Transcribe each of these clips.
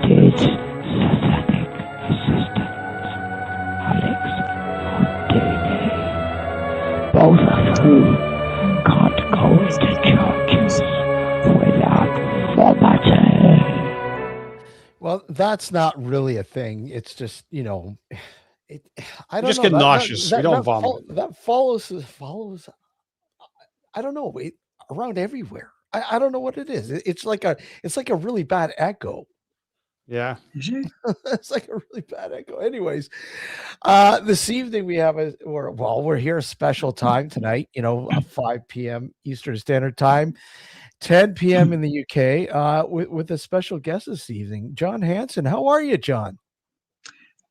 Needed satanic assistance. Alex Houdini, both of whom can't go into churches without formatting. Well, that's not really a thing. It's just, I don't just know. get nauseous. We don't vomit. That follows. I don't know. Around everywhere. I don't know what it is. It's like a really bad echo. Yeah. It's like a really bad echo. Anyways, this evening we have we're here a special time tonight, 5 p.m. Eastern Standard Time, 10 p.m. in the UK, with a special guest this evening, John Hanson. How are you, John?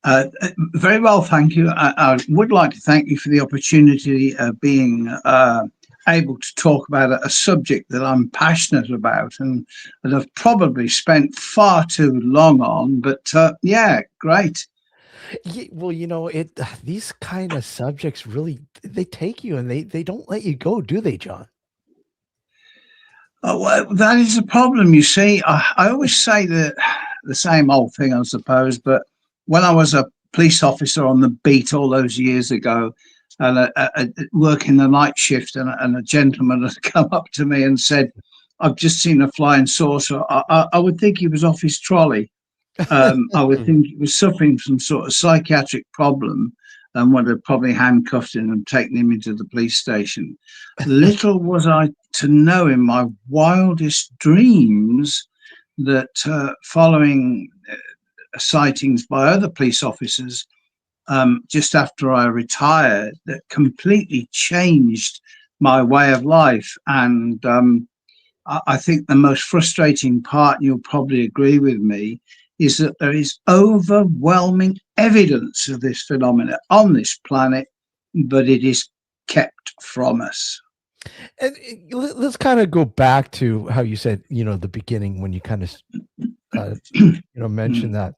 Very well, thank you. I would like to thank you for the opportunity of being able to talk about a subject that I'm passionate about and that I've probably spent far too long on. But yeah, great. Yeah, well, these kind of subjects really they take you and they don't let you go, do they, John? Well, that is a problem. You see, I always say the same old thing, I suppose. But when I was a police officer on the beat all those years ago, and working the night shift, and a gentleman had come up to me and said, "I've just seen a flying saucer." I would think he was off his trolley. I would think he was suffering from sort of psychiatric problem and would have probably handcuffed him and taken him into the police station. Little was I to know in my wildest dreams that following sightings by other police officers just after I retired, that completely changed my way of life. And I think the most frustrating part, and you'll probably agree with me, is that there is overwhelming evidence of this phenomena on this planet, but it is kept from us. And let's kind of go back to how you said, the beginning when you kind of, mentioned that.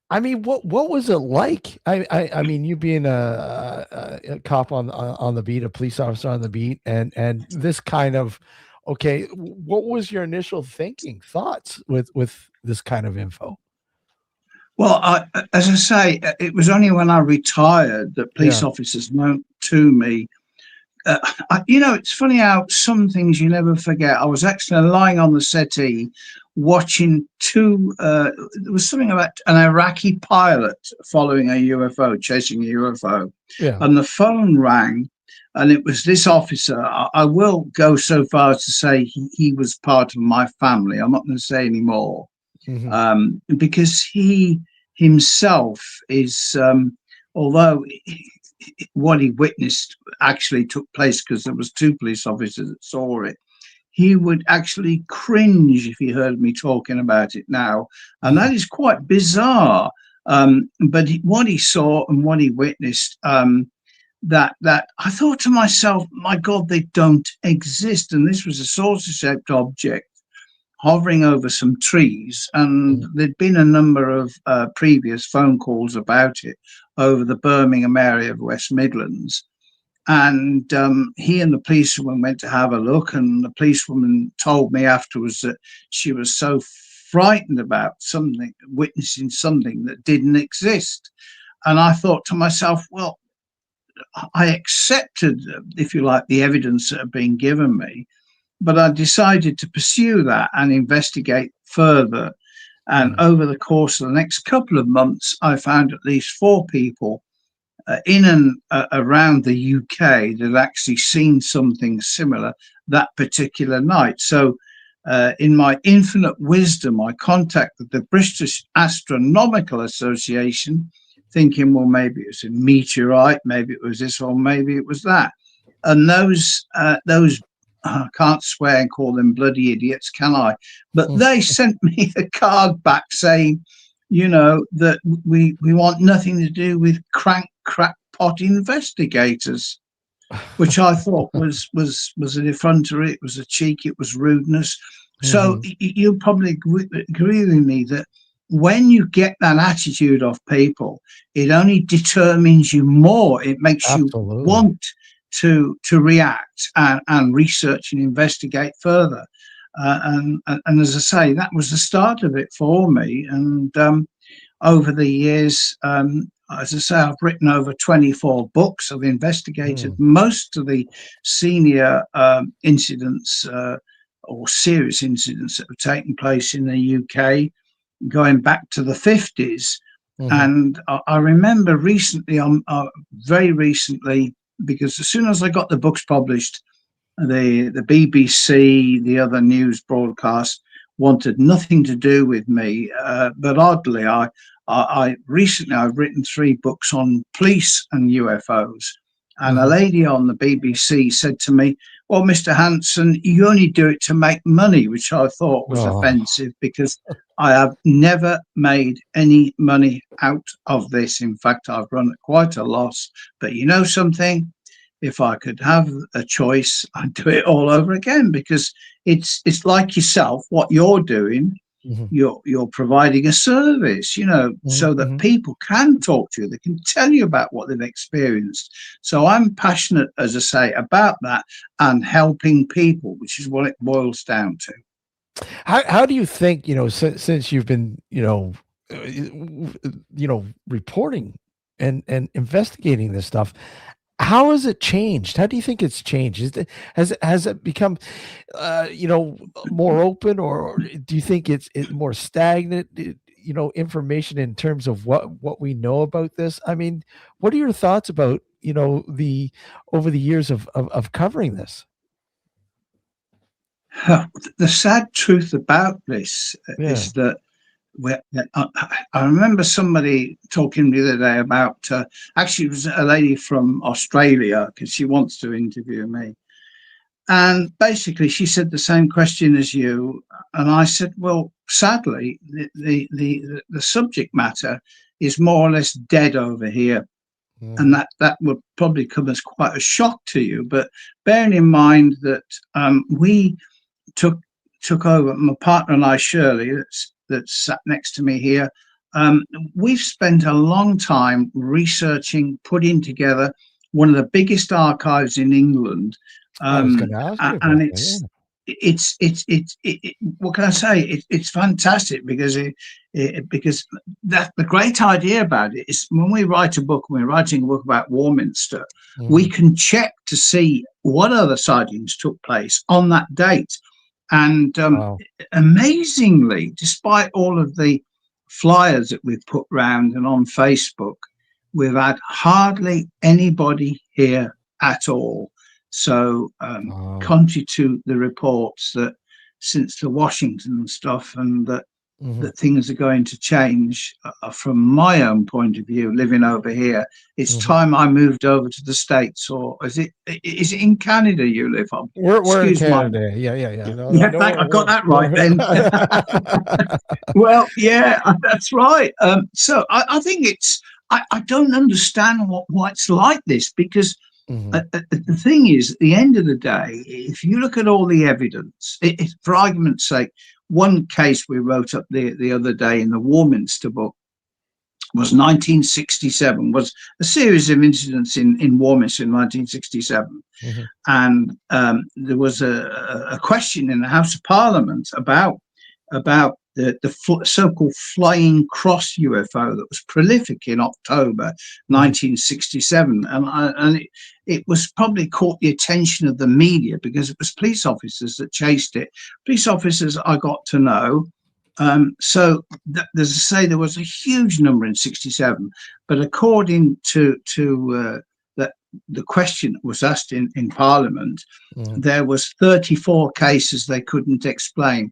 I mean, what was it like? I mean, you being a cop on the beat, a police officer on the beat, and this kind of, okay, what was your initial thoughts with this kind of info? Well, as I say, it was only when I retired that police officers known to me. It's funny how some things you never forget. I was actually lying on the settee watching there was something about an Iraqi pilot following a UFO, chasing a UFO. Yeah. And the phone rang, and it was this officer. I will go so far as to say he was part of my family. I'm not going to say any more. Mm-hmm. Because he himself is, although what he witnessed actually took place because there was 2 police officers that saw it, he would actually cringe if he heard me talking about it now. And that is quite bizarre. But what he saw and what he witnessed, that I thought to myself, my God, they don't exist. And this was a saucer-shaped object hovering over some trees. And there'd been a number of previous phone calls about it over the Birmingham area of West Midlands. And he and the policewoman went to have a look, and the policewoman told me afterwards that she was so frightened about witnessing something that didn't exist. And I thought to myself, well, I accepted, if you like, the evidence that had been given me, but I decided to pursue that and investigate further. And over the course of the next couple of months, I found at least 4 people in and around the UK that had actually seen something similar that particular night. So in my infinite wisdom, I contacted the British Astronomical Association, thinking, well, maybe it was a meteorite, maybe it was this, or maybe it was that. And those I can't swear and call them bloody idiots, can I? But they sent me a card back saying, that we want nothing to do with crackpot investigators, which I thought was an effrontery, it was a cheek, it was rudeness. So you'll probably agree with me that when you get that attitude of people, it only determines you more. It makes you want to react and research and investigate further. And as I say, that was the start of it for me. And over the years, as I say, I've written over 24 books. I've investigated most of the senior incidents or serious incidents that have taken place in the UK, going back to the 50s. And I remember recently, very recently, because as soon as I got the books published, the BBC, the other news broadcast, wanted nothing to do with me. But oddly, I've written 3 books on police and UFOs. And a lady on the BBC said to me, "Well, Mr. Hanson, you only do it to make money," which I thought was offensive, because I have never made any money out of this. In fact, I've run at quite a loss. But you know something? If I could have a choice, I'd do it all over again, because it's like yourself, what you're doing. You're providing a service, so that people can talk to you, they can tell you about what they've experienced. So I'm passionate, as I say, about that and helping people, which is what it boils down to. How do you think, since you've been, reporting and investigating this stuff, how has it changed? How do you think it's changed? Has it become, more open, or do you think it's more stagnant? Information in terms of what we know about this. I mean, what are your thoughts about the over the years of covering this? The sad truth about this is that I remember somebody talking the other day about, actually it was a lady from Australia, because she wants to interview me. And basically she said the same question as you. And I said, well, sadly, the subject matter is more or less dead over here. And that would probably come as quite a shock to you. But bearing in mind that we took over, my partner and I, Shirley, that's sat next to me here, we've spent a long time researching, putting together one of the biggest archives in England. I was going to ask you about and it's what can I say? It's fantastic, because because that the great idea about it is, when we write a book, when we're writing a book about Warminster, we can check to see what other sightings took place on that date. And amazingly, despite all of the flyers that we've put round and on Facebook, we've had hardly anybody here at all. So contrary to the reports that since the Washington stuff, and that things are going to change, from my own point of view, living over here, it's time I moved over to the States. Or is it in Canada you live on? We're in Canada. Yeah. No, I got that right then. Well, yeah, that's right. So I think I don't understand why it's like this, because the thing is, at the end of the day, if you look at all the evidence, for argument's sake, one case we wrote up the other day in the Warminster book was 1967, was a series of incidents in Warminster in 1967. And there was a question in the House of Parliament about the so-called flying cross UFO that was prolific in October 1967. And it was probably caught the attention of the media, because it was police officers that chased it. Police officers I got to know. So as I say, there was a huge number in 67, but according to the question that was asked in Parliament, there was 34 cases they couldn't explain.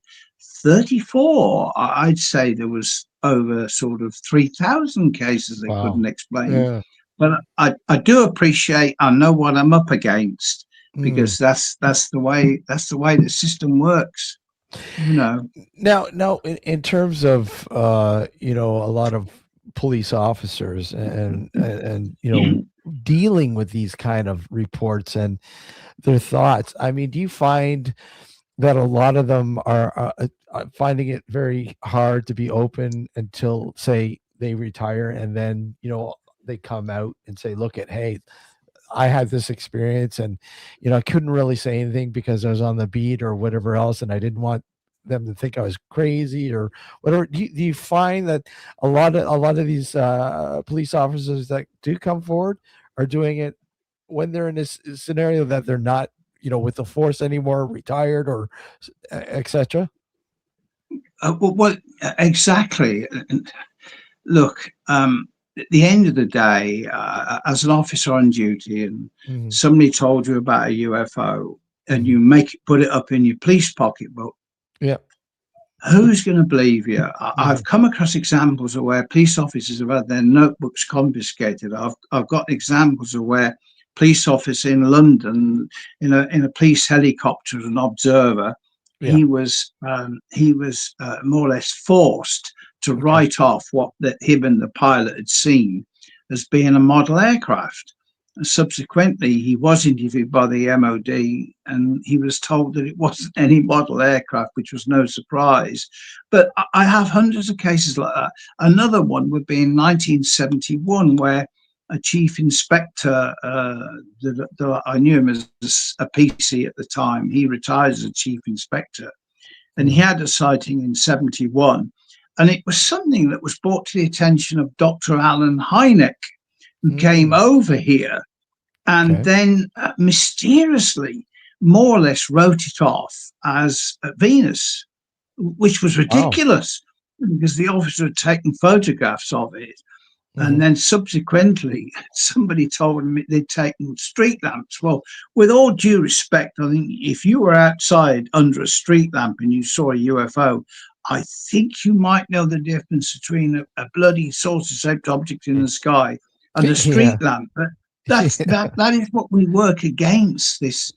34, I'd say there was over sort of 3,000 cases they couldn't explain. But I do appreciate, I know what I'm up against, because that's the way the system works. Now in terms of a lot of police officers and dealing with these kind of reports and their thoughts, I mean, do you find that a lot of them are finding it very hard to be open until, say, they retire, and then they come out and say, look at, hey, I had this experience, and I couldn't really say anything because I was on the beat or whatever else, and I didn't want them to think I was crazy or whatever. Do you find that a lot of these police officers that do come forward are doing it when they're in this scenario that they're not, with the force anymore, retired or etc.? Well, exactly. Look, at the end of the day, as an officer on duty, and somebody told you about a UFO, and you put it up in your police pocketbook, yeah, who's going to believe you? I've come across examples of where police officers have had their notebooks confiscated. I've got examples of where police officer in London, in a police helicopter, as an observer, he was more or less forced to write off what him and the pilot had seen as being a model aircraft. And subsequently, he was interviewed by the MOD, and he was told that it wasn't any model aircraft, which was no surprise. But I have hundreds of cases like that. Another one would be in 1971, where a chief inspector, that I knew him as a PC at the time, he retired as a chief inspector, and he had a sighting in 71. And it was something that was brought to the attention of Dr. Alan Hynek, who came over here and then mysteriously, more or less, wrote it off as Venus, which was ridiculous because the officer had taken photographs of it. And then subsequently, somebody told him they'd taken street lamps. Well, with all due respect, I think if you were outside under a street lamp and you saw a UFO, I think you might know the difference between a bloody saucer-shaped object in the sky and a street lamp. But that is what we work against, this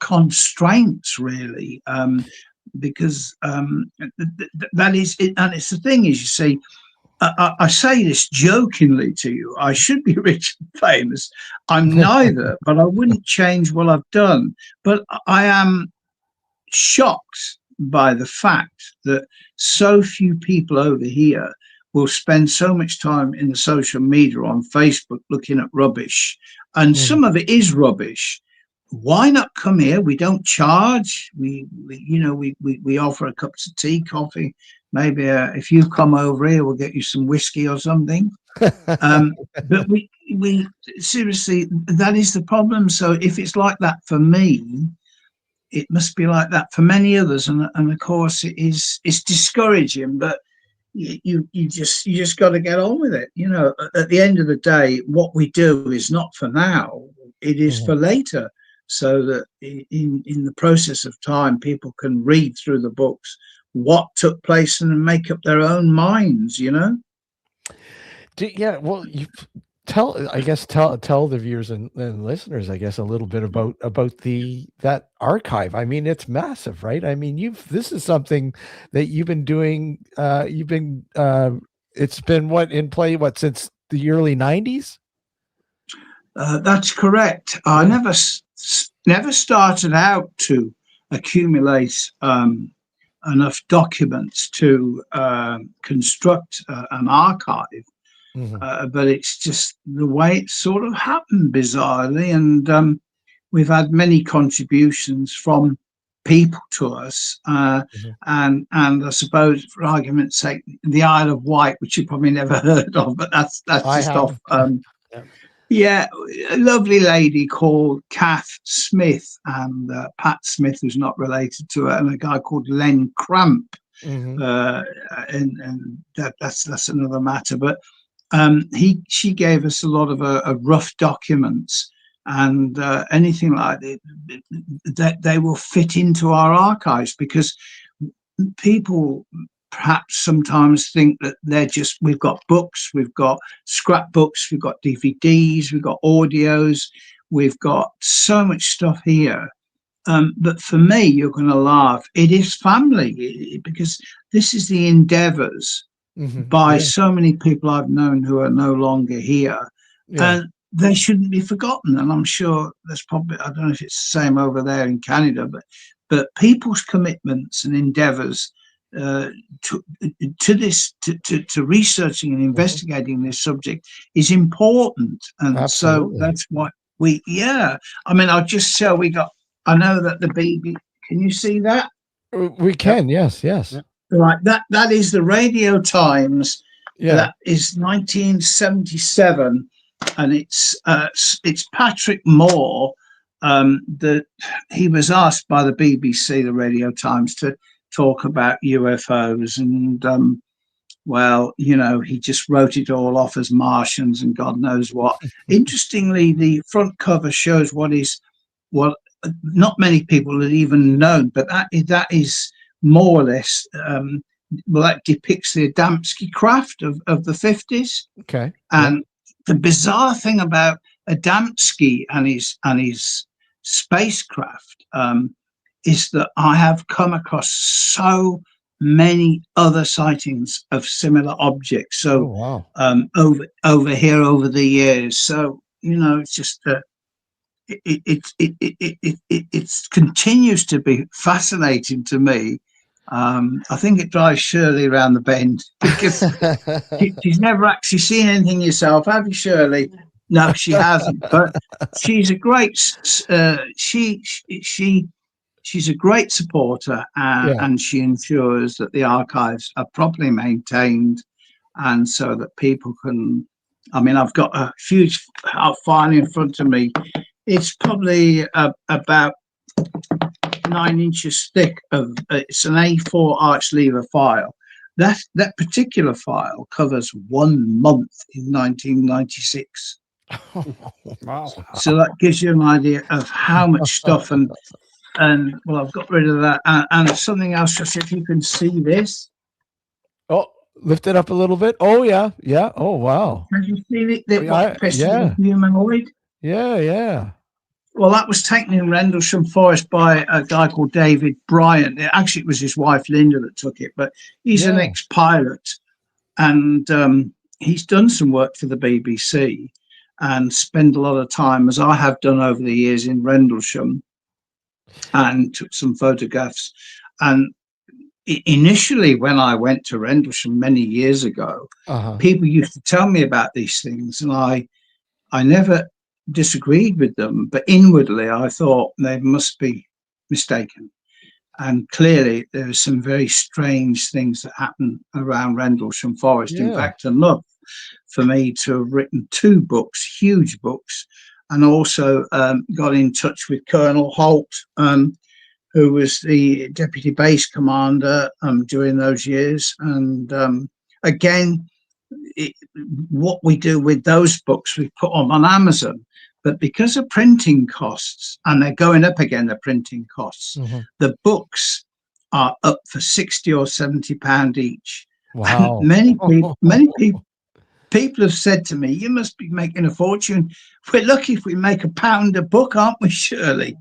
constraints, really, because that is it. And it's the thing is, you see, I say this jokingly to you. I should be rich and famous. I'm neither, but I wouldn't change what I've done. But I am shocked by the fact that so few people over here will spend so much time in the social media on Facebook looking at rubbish, and some of it is rubbish. Why not come here? We don't charge. We offer a cup of tea, coffee. Maybe if you come over here, we'll get you some whiskey or something. But we seriously, that is the problem. So if it's like that for me, it must be like that for many others, and of course it's discouraging. But you just got to get on with it. At the end of the day, what we do is not for now; it is for later. So that in the process of time, people can read through the books what took place and make up their own minds. Well, you tell the viewers and listeners, I guess, a little bit about that archive. I mean, it's massive, right? I mean, this is something that you've been doing. It's been in play since the early 90s. That's correct. I never started out to accumulate enough documents to construct an archive. But it's just the way it sort of happened, bizarrely. And we've had many contributions from people to us. And I suppose, for argument's sake, the Isle of Wight, which you probably never heard of, but that's just off. Yeah, a lovely lady called Kath Smith and Pat Smith, who's not related to her, and a guy called Len Cramp. And that's another matter. But she gave us a lot of rough documents, and anything like that they will fit into our archives, because people perhaps sometimes think that we've got books, we've got scrapbooks, we've got DVDs, we've got audios, we've got so much stuff here. But for me, you're going to laugh. It is family, because this is the endeavors by so many people I've known who are no longer here. And they shouldn't be forgotten. And I'm sure there's probably, I don't know if it's the same over there in Canada, but people's commitments and endeavors to researching and investigating this subject is important. And so that's why Yeah. I mean, I'll just show I know that the BB, can you see that? We can, yes, yes. Yep. Right. That is the Radio Times. Yeah. That is 1977. And it's Patrick Moore. He was asked by the BBC, the Radio Times, to talk about UFOs, and well, you know, he just wrote it all off as Martians and God knows what. Interestingly, the front cover shows what not many people had even known, but that is more or less well, that depicts the Adamski craft of the 50s. Okay. And the bizarre thing about Adamski and his spacecraft is that I have come across so many other sightings of similar objects. So over here over the years. So you know, it's just it continues to be fascinating to me. I think it drives Shirley around the bend because she's never actually seen anything herself, have you, Shirley? No, she hasn't. But she's a great she's a great supporter, and she ensures that the archives are properly maintained, and so that people can. I mean, I've got a huge file in front of me. It's probably about 9 inches thick. It's an A4 arch lever file. That particular file covers 1 month in 1996. Wow. So that gives you an idea of how much stuff. And well, I've got rid of that. And something else, just if you can see this. Oh, lift it up a little bit. Oh yeah, yeah. Oh wow. Can you see the humanoid? Yeah. Well, that was taken in Rendlesham Forest by a guy called David Bryant. Actually, it was his wife, Linda, that took it, but he's an ex-pilot, and he's done some work for the BBC and spent a lot of time, as I have done over the years, in Rendlesham, and took some photographs. And initially, when I went to Rendlesham many years ago, people used to tell me about these things, and I never disagreed with them, but inwardly I thought they must be mistaken. And clearly there are some very strange things that happen around Rendlesham Forest. In fact, enough for me to have written 2 books, huge books, and also got in touch with Colonel Holt, who was the deputy base commander during those years. And again, what we do with those books, we put them on Amazon. But because of printing costs, and they're going up again, the printing costs, the books are up for £60 or £70 each. Wow. And many people have said to me, "You must be making a fortune." We're lucky if we make £1 a book, aren't we, Shirley?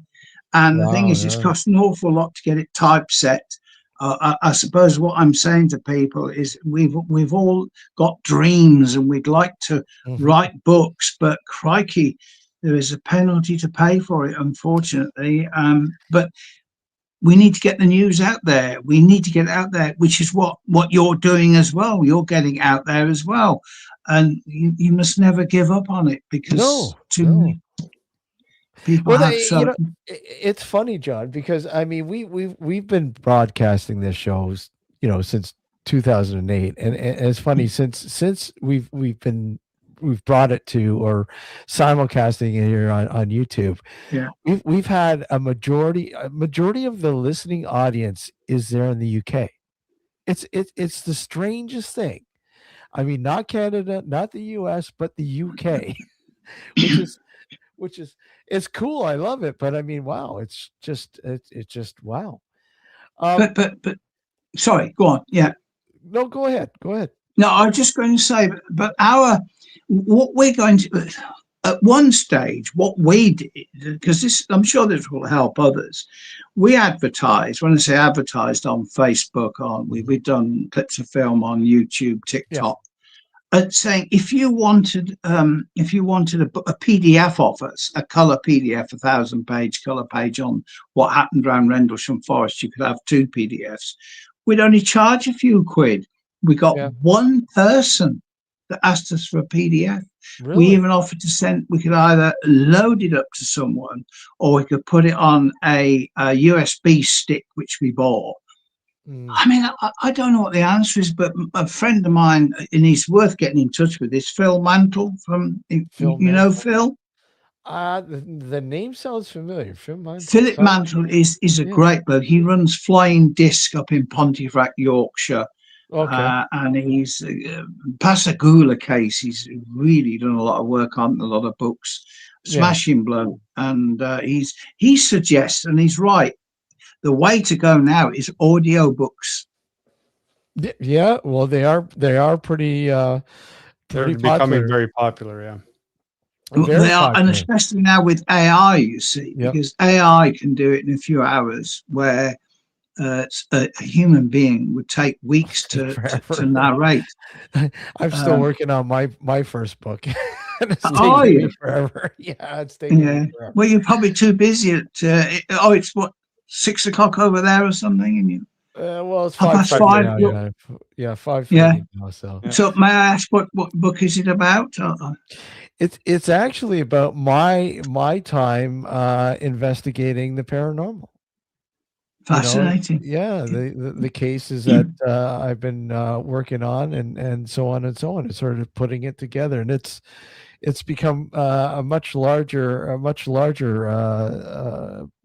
And the thing is, it's cost an awful lot to get it typeset. I suppose what I'm saying to people is we've all got dreams and we'd like to write books, but crikey, there is a penalty to pay for it, unfortunately. But we need to get the news out there. We need to get out there, which is what you're doing as well. You're getting out there as well. And you must never give up on it, because many people have it's funny, John, because I mean we've been broadcasting this shows, since 2008, and it's funny since we've brought it to, or simulcasting it here on YouTube. We've had a majority of the listening audience is there in the UK. It's the strangest thing. I mean, not Canada, not the US, but the UK, which is it's cool. I love it, but I mean, wow, it's just wow. But sorry, go on. Yeah. No, go ahead. No, I was just going to say, but what we're going to, at one stage, what we did, because I'm sure this will help others, we advertised. When I say advertised, on Facebook, we've done clips of film on YouTube, TikTok, saying if you wanted a PDF of us, a color PDF, 1,000-page color page on what happened around Rendlesham Forest, you could have 2 PDFs. We'd only charge a few quid. We got one person that asked us for a PDF. We Really? even offered to send, we could either load it up to someone or we could put it on a USB stick, which we bought. I mean, I don't know what the answer is, but a friend of mine, and he's worth getting in touch with, is Phil Mantle from, Phil you know, Mantle? Phil? The name sounds familiar. Phil Mantle. Philip Mantle is a great bloke. He runs Flying Disc up in Pontefract, Yorkshire. Okay. And he's Pascagoula case. He's really done a lot of work on a lot of books. Smashing bloke. And he suggests, and he's right, the way to go now is audio books. Yeah, well, they are pretty They're pretty becoming popular. very popular. Yeah. Very They are, and popular. especially now with AI, you see, Yep. because AI can do it in a few hours, where a human being would take weeks to narrate. I'm still working on my first book. And it's Are taking me you? forever. Yeah, it's taking me forever. Well, you're probably too busy at. It's what, 6 o'clock over there or something, and you. Well, it's 5:30 5:30 now. now, Yeah, 5:30 Yeah. now. So So may I ask what book is it about? it's actually about my time investigating the paranormal. Fascinating. Yeah, the cases that I've been working on, and so on and so on. It's sort of putting it together, and it's become a much larger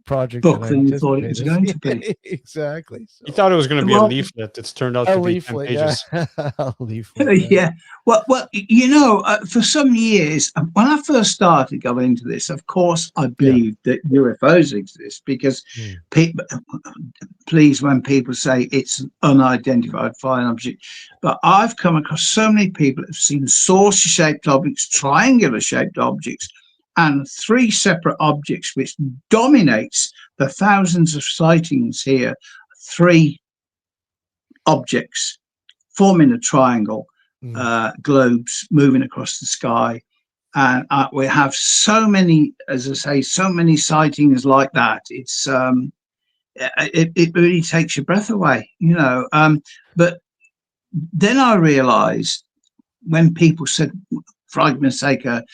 project Book than I than you thought it was going to anticipated. be. Exactly. So. You thought it was going to be a Well, leaflet. It's turned out A to be 10 leaflet, pages. yeah. A leaflet, Yeah. Well, for some years, when I first started going into this, of course, I believed that UFOs exist because people, please, when people say it's an unidentified flying object, but I've come across so many people that have seen saucer-shaped objects, triangular-shaped objects, and 3 separate objects, which dominates the thousands of sightings here. 3 objects forming a triangle, globes moving across the sky. And we have so many, as I say, so many sightings like that. It's it really takes your breath away, you know. But then I realized when people said, for argument's sake, a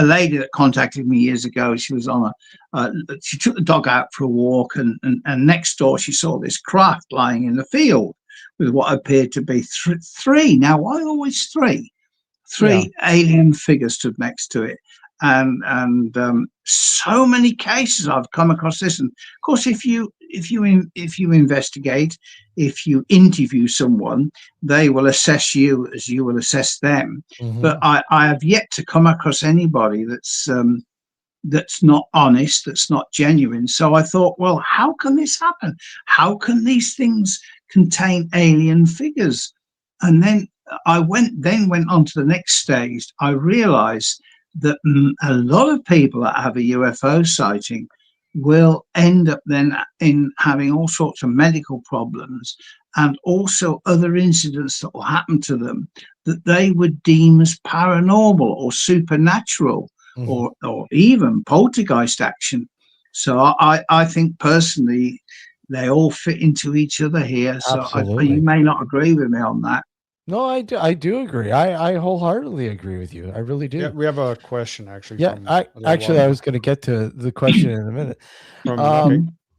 lady that contacted me years ago, she was on she took the dog out for a walk, and next door she saw this craft lying in the field with what appeared to be 3. Now, why always 3? 3 alien figures stood next to it. And so many cases I've come across this. And of course, if you investigate, if you interview someone, they will assess you as you will assess them. But I have yet to come across anybody that's not honest, that's not genuine. So I thought, well, how can this happen? How can these things contain alien figures? And then I went on to the next stage. I realized that a lot of people that have a UFO sighting will end up then in having all sorts of medical problems and also other incidents that will happen to them that they would deem as paranormal or supernatural, or even poltergeist action. So I think personally they all fit into each other here. So you may not agree with me on that. No, I do agree. I wholeheartedly agree with you. I really do. Yeah, we have a question actually. Yeah, I was going to get to the question in a minute.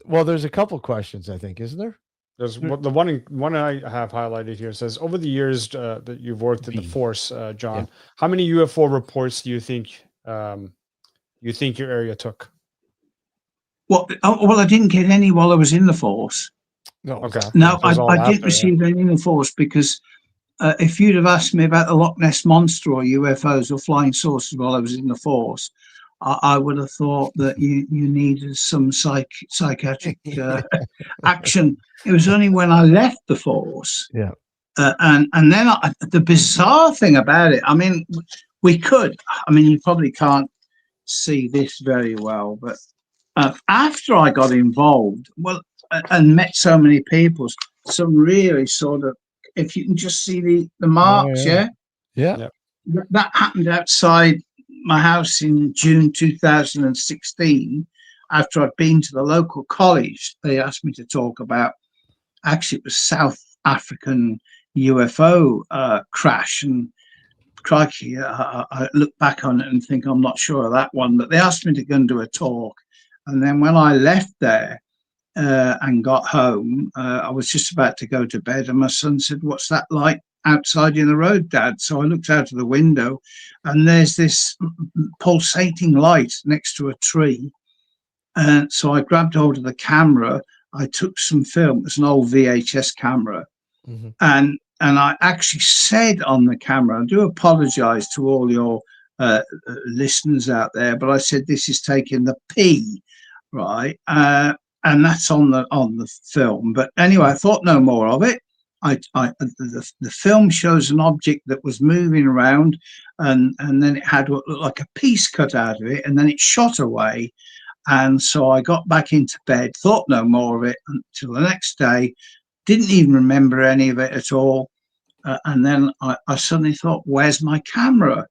Well, there's a couple questions, I think, isn't there? There's the one I have highlighted here says, over the years that you've worked in the force, John, how many UFO reports do you think your area took? Well, I didn't get any while I was in the force. No, okay. No, I didn't receive any in the force because if you'd have asked me about the Loch Ness Monster or UFOs or flying saucers while I was in the force, I would have thought that you needed some psychiatric action. It was only when I left the force. Yeah. And then the bizarre thing about it, I mean, you probably can't see this very well, but after I got involved, and met so many people, some really sort of, if you can just see the marks, yeah. That happened outside my house in June 2016. After I'd been to the local college, they asked me to talk about, actually it was South African UFO crash, and crikey, I look back on it and think I'm not sure of that one. But they asked me to go and do a talk, and then when I left there and got home, I was just about to go to bed, and my son said, "What's that like outside in the road, Dad?" So I looked out of the window, and there's this pulsating light next to a tree. And so I grabbed hold of the camera. I took some film. It's an old VHS camera, and I actually said on the camera, I do apologize to all your listeners out there, but I said this is taking the P, right? And that's on the film. But anyway, I thought no more of it. The film shows an object that was moving around, and then it had what looked like a piece cut out of it, and then it shot away. And so I got back into bed, thought no more of it until the next day, didn't even remember any of it at all. And then I suddenly thought, where's my camera?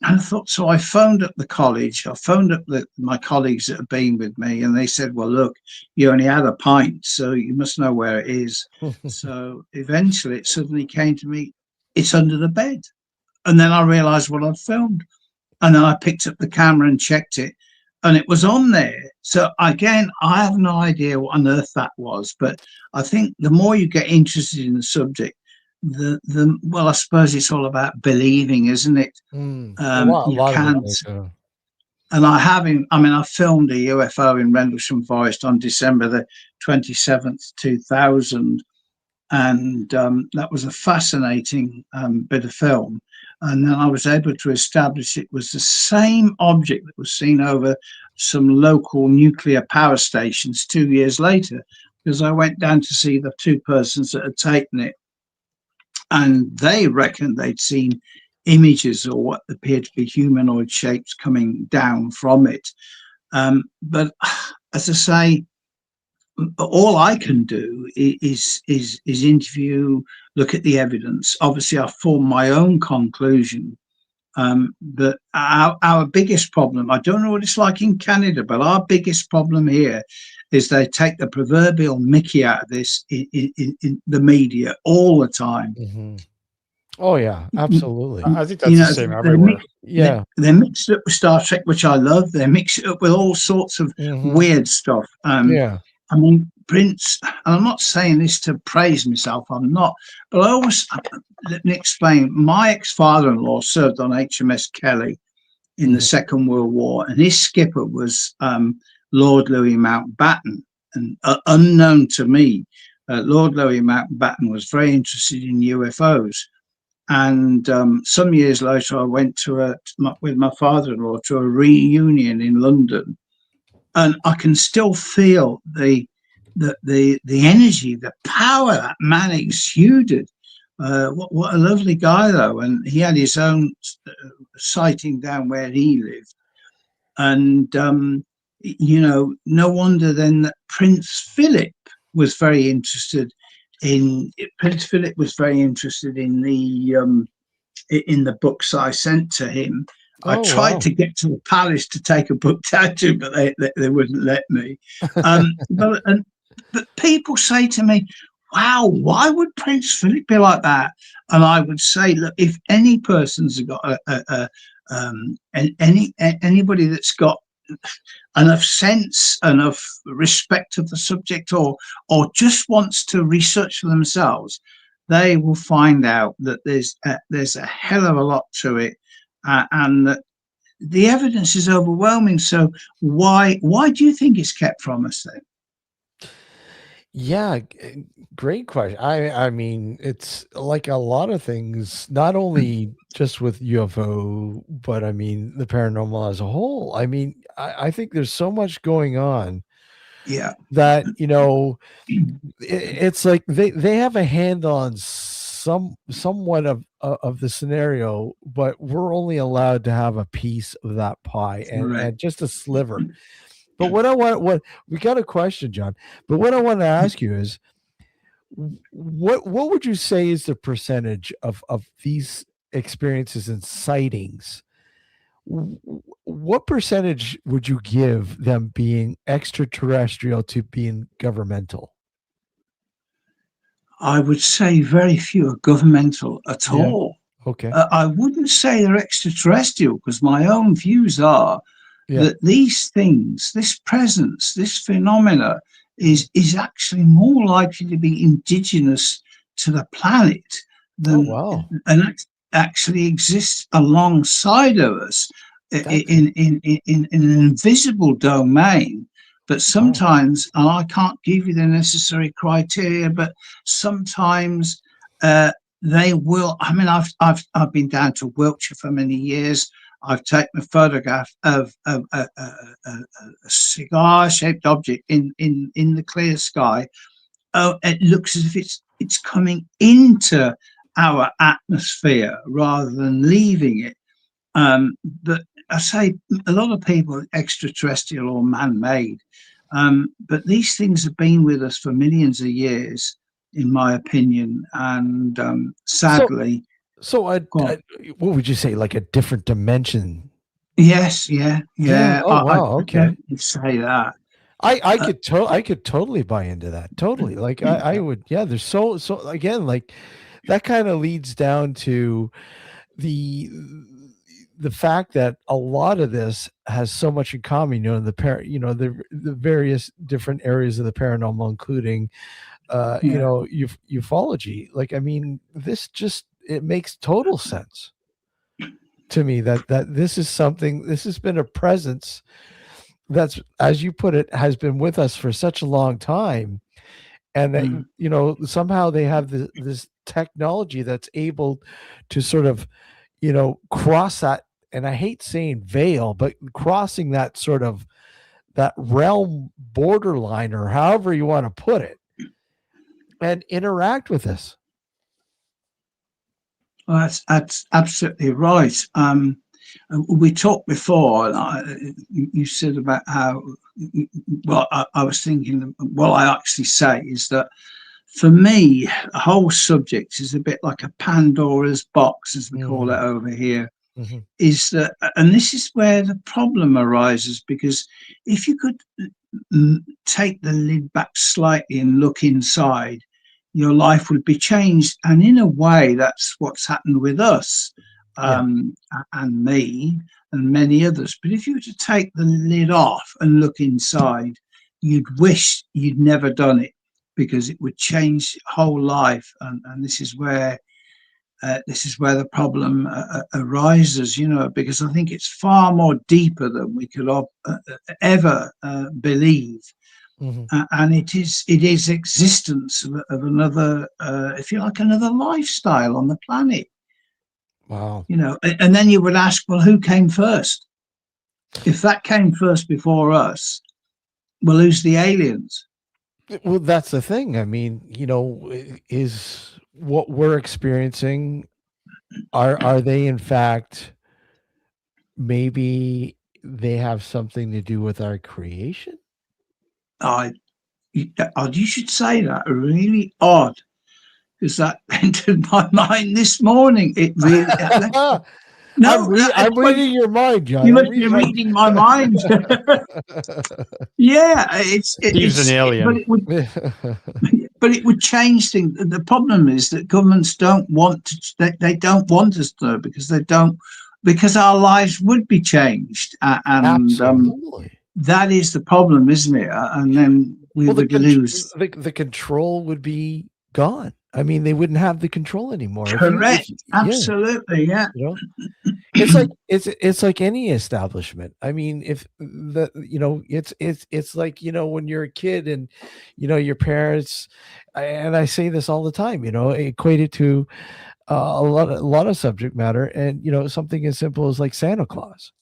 And I thought, so I phoned up the college. I phoned up my colleagues that have been with me, and they said, well, look, you only had a pint, so you must know where it is. So eventually it suddenly came to me, it's under the bed. And then I realized what I'd filmed. And then I picked up the camera and checked it, and it was on there. So again, I have no idea what on earth that was, but I think the more you get interested in the subject, well, I suppose it's all about believing, isn't it? A lot can't. And I filmed a UFO in Rendlesham Forest on December the 27th, 2000. And that was a fascinating bit of film. And then I was able to establish it was the same object that was seen over some local nuclear power stations 2 years later, because I went down to see the two persons that had taken it. And they reckoned they'd seen images or what appeared to be humanoid shapes coming down from it. But as I say, all I can do is interview, look at the evidence. Obviously, I form my own conclusion. But our biggest problem, I don't know what it's like in Canada, but our biggest problem here is they take the proverbial mickey out of this in the media all the time. Oh yeah, absolutely. I think that's the same everywhere. They mix it up with Star Trek, which I love. They mix it up with all sorts of weird stuff. I mean, Prince, and I'm not saying this to praise myself, I'm not, but let me explain. My ex-father-in-law served on HMS Kelly in the Second World War, and his skipper was Lord Louis Mountbatten. And unknown to me, Lord Louis Mountbatten was very interested in UFOs. And some years later, I went with my father-in-law to a reunion in London. And I can still feel the energy, the power that man exuded. What a lovely guy, though. And he had his own sighting down where he lived. And, no wonder then that Prince Philip was very interested in the books I sent to him. I tried to get to the palace to take a book down to, but they wouldn't let me. But people say to me, "Wow, why would Prince Philip be like that?" And I would say, "Look, if any person's got anybody that's got enough sense, enough respect of the subject, or just wants to research for themselves, they will find out that there's a hell of a lot to it." And that the evidence is overwhelming. So why do you think it's kept from us then? Yeah, great question. I mean, it's like a lot of things, not only just with UFO, but I mean the paranormal as a whole. I mean, I think there's so much going on. Yeah. That it's like they have a hand on somewhat of the scenario, but we're only allowed to have a piece of that pie and just a sliver. But what we got a question, John, but what I want to ask you is what would you say is the percentage of these experiences and sightings? What percentage would you give them being extraterrestrial to being governmental? I would say very few are governmental at all. Okay. I wouldn't say they're extraterrestrial, because my own views are that these things, this presence, this phenomena is actually more likely to be indigenous to the planet than and actually exists alongside of us in an invisible domain. But sometimes, and I can't give you the necessary criteria, but sometimes they will. I mean, I've been down to Wiltshire for many years. I've taken a photograph of a cigar-shaped object in the clear sky. Oh, it looks as if it's coming into our atmosphere rather than leaving it. But I say a lot of people extraterrestrial or man-made, but these things have been with us for millions of years, in my opinion, and sadly. So, what would you say? Like a different dimension? Yes, yeah. Oh wow, okay. Say that. I could totally buy into that. Totally. Like I would. Yeah. There's so again, like that kind of leads down to the fact that a lot of this has so much in common. You know, the various different areas of the paranormal, including you know, ufology. Like, I mean, it makes total sense to me that this is something. This has been a presence that's, as you put it, has been with us for such a long time, and that you know, somehow they have this technology that's able to sort of, you know, cross that, and I hate saying veil, but crossing that sort of that realm borderline, or however you want to put it, and interact with us. Well, that's absolutely right. We talked before, you said about how, well, I was thinking, what I actually say is that for me, the whole subject is a bit like a Pandora's box, as we call it over here, is that, and this is where the problem arises, because if you could take the lid back slightly and look inside, your life would be changed. And in a way, that's what's happened with us, and me and many others. But if you were to take the lid off and look inside, you'd wish you'd never done it, because it would change your whole life. And this is where the problem arises, you know, because I think it's far more deeper than we could ever believe. And it is existence of another, if you like, another lifestyle on the planet. Wow. You know, and then you would ask, well, who came first? If that came first before us, well, who's the aliens? Well, that's the thing. I mean, you know, is what we're experiencing, are they in fact, maybe they have something to do with our creation? You should say that. Really odd, because that entered my mind this morning. It really. No, I'm reading your mind, John. You're reading my mind. Yeah, it's an alien. But it would change things. The problem is that governments don't want to. They don't want us to, because our lives would be changed, and that is the problem, isn't it? And then we would lose. The control would be gone. I mean, they wouldn't have the control anymore. Correct. Absolutely. Yeah. You know, it's like any establishment. I mean, if it's like, you know, when you're a kid and, you know, your parents, and I say this all the time, you know, equate it to a lot of subject matter, and, you know, something as simple as like Santa Claus.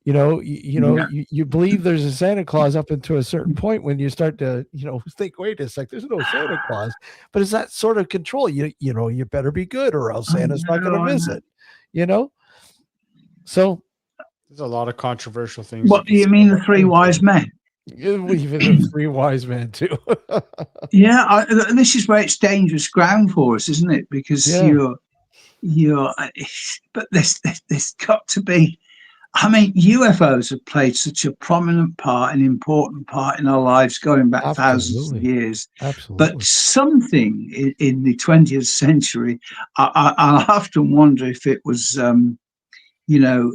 You know, you believe there's a Santa Claus up until a certain point, when you start to, you know, think, wait a sec, there's no Santa Claus. But it's that sort of control. You know, you better be good, or else Santa's not going to visit. You know, so there's a lot of controversial things. What do you mean, the three wise men? Even the three wise men too. Yeah, this is where it's dangerous ground for us, isn't it? Because you're, but there's got to be I mean, UFOs have played such a prominent part, an important part in our lives going back thousands of Absolutely. years. But Absolutely. something in the 20th century, I often wonder if it was, you know,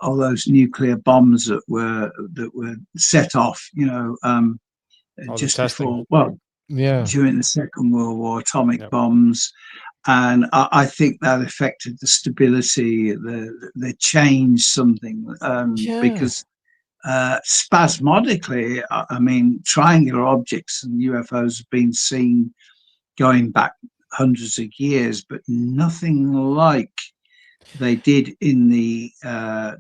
all those nuclear bombs that were set off, you know, All the just testing. before, well, Yeah. during the Second World War, atomic Yep. bombs. And I think that affected the stability, the change something, Yeah. because spasmodically, I mean, triangular objects and UFOs have been seen going back hundreds of years, but nothing like they did in the I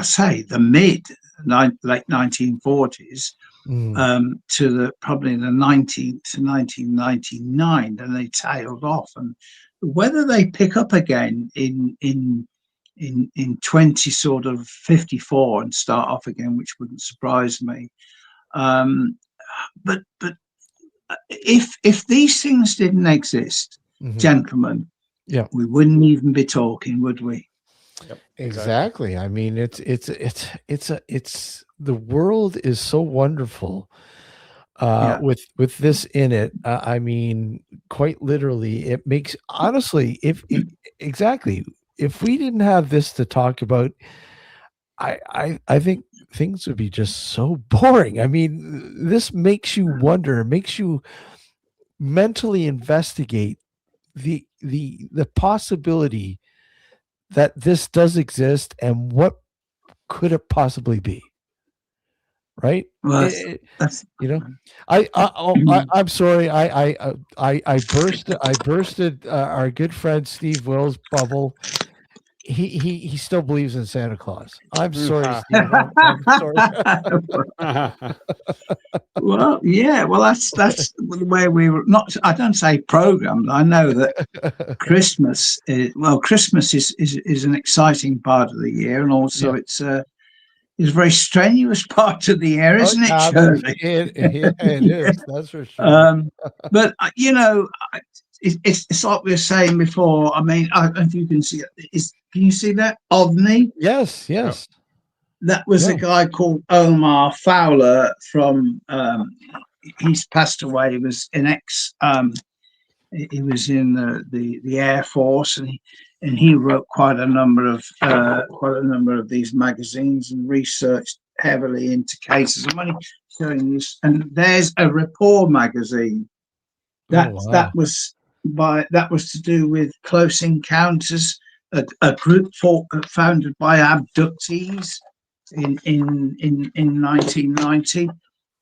say the late 1940s. To the probably the 1999, and they tailed off. And whether they pick up again in 20 sort of 54 and start off again, which wouldn't surprise me. But if these things didn't exist, gentlemen, yeah, we wouldn't even be talking, would we? Yep, exactly. I mean, it's the world is so wonderful with this in it. I mean, quite literally, it makes, honestly, exactly, if we didn't have this to talk about, I think things would be just so boring. I mean, this makes you wonder, makes you mentally investigate the possibility that this does exist and what could it possibly be, right? Well, that's you know, I'm sorry, I bursted our good friend Steve Will's bubble. He still believes in Santa Claus. I'm sorry, Steve. I'm sorry. Well, yeah. Well, that's the way we were. Not, I don't say programmed. I know that Christmas. Christmas is an exciting part of the year, and also it's a very strenuous part of the year, isn't it, Shirley? It is. That's for sure. But you know, it's like we were saying before. I mean, I don't know if you can see it. Can you see that OVNI? Yes. That was a guy called Omar Fowler from. He's passed away. He was an ex. He was in the Air Force, and he wrote quite a number of these magazines and researched heavily into cases. I'm only showing this, and there's a Rapport magazine. That was to do with close encounters, a group founded by abductees in 1990,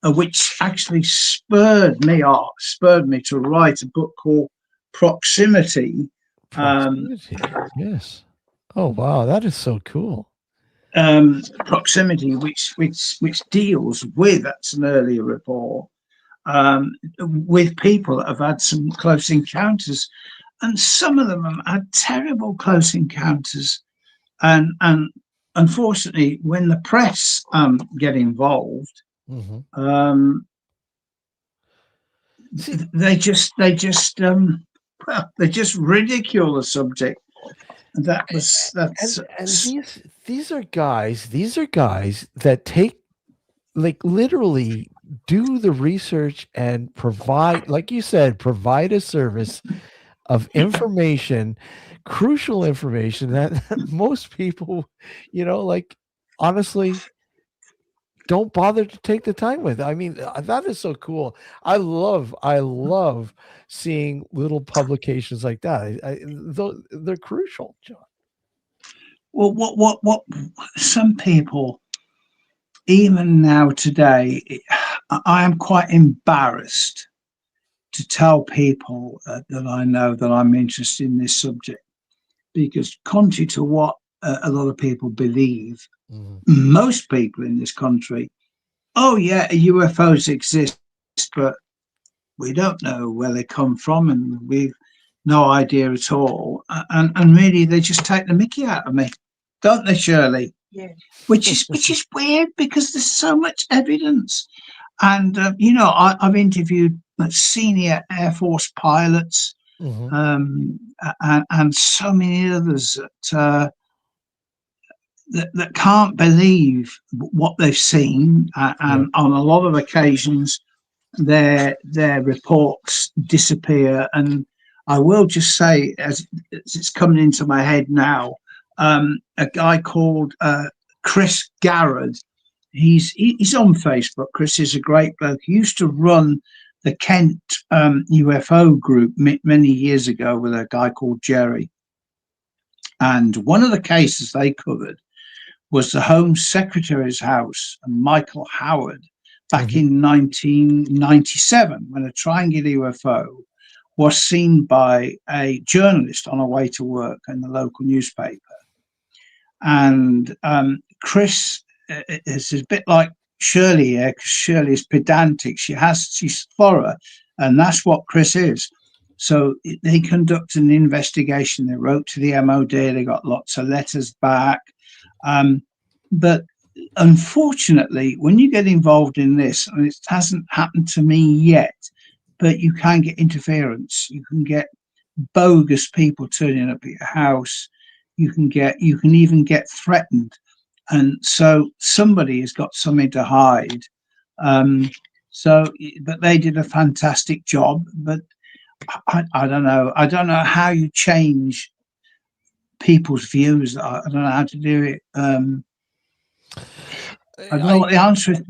which actually spurred me to write a book called Proximity. Yes. Oh wow, that is so cool. Proximity, which deals with, that's an earlier report, with people that have had some close encounters, and some of them have had terrible close encounters, and unfortunately, when the press get involved, they just ridicule the subject. That's these are guys that take, like, literally do the research and provide, like you said, provide a service of information, crucial information that most people, you know, like, honestly, don't bother to take the time with. I mean, that is so cool. I love seeing little publications like that. They're crucial, John. Well, what some people, even now today, I am quite embarrassed to tell people that I know that I'm interested in this subject, because contrary to what a lot of people believe, most people in this country, oh yeah, UFOs exist, but we don't know where they come from, and we've no idea at all. And really, they just take the mickey out of me, don't they, Shirley? Yeah. Which is weird, because there's so much evidence. And you know, I've interviewed senior Air Force pilots, and so many others that that can't believe what they've seen, and on a lot of occasions, their reports disappear. And I will just say, as it's coming into my head now, a guy called Chris Garrard. He's on Facebook. Chris is a great bloke. He used to run the Kent UFO group many years ago with a guy called Jerry. And one of the cases they covered was the Home Secretary's house and Michael Howard back in 1997, when a triangular UFO was seen by a journalist on her way to work in the local newspaper. And Chris is a bit like Shirley here, because Shirley is pedantic. She's thorough, and that's what Chris is. So they conducted an investigation. They wrote to the MOD. They got lots of letters back. But unfortunately, when you get involved in this, and it hasn't happened to me yet, but you can get interference. You can get bogus people turning up at your house. You can even get threatened. And so somebody has got something to hide. But they did a fantastic job. But I don't know. I don't know how you change people's views. I don't know how to do it. I don't know what the answer is.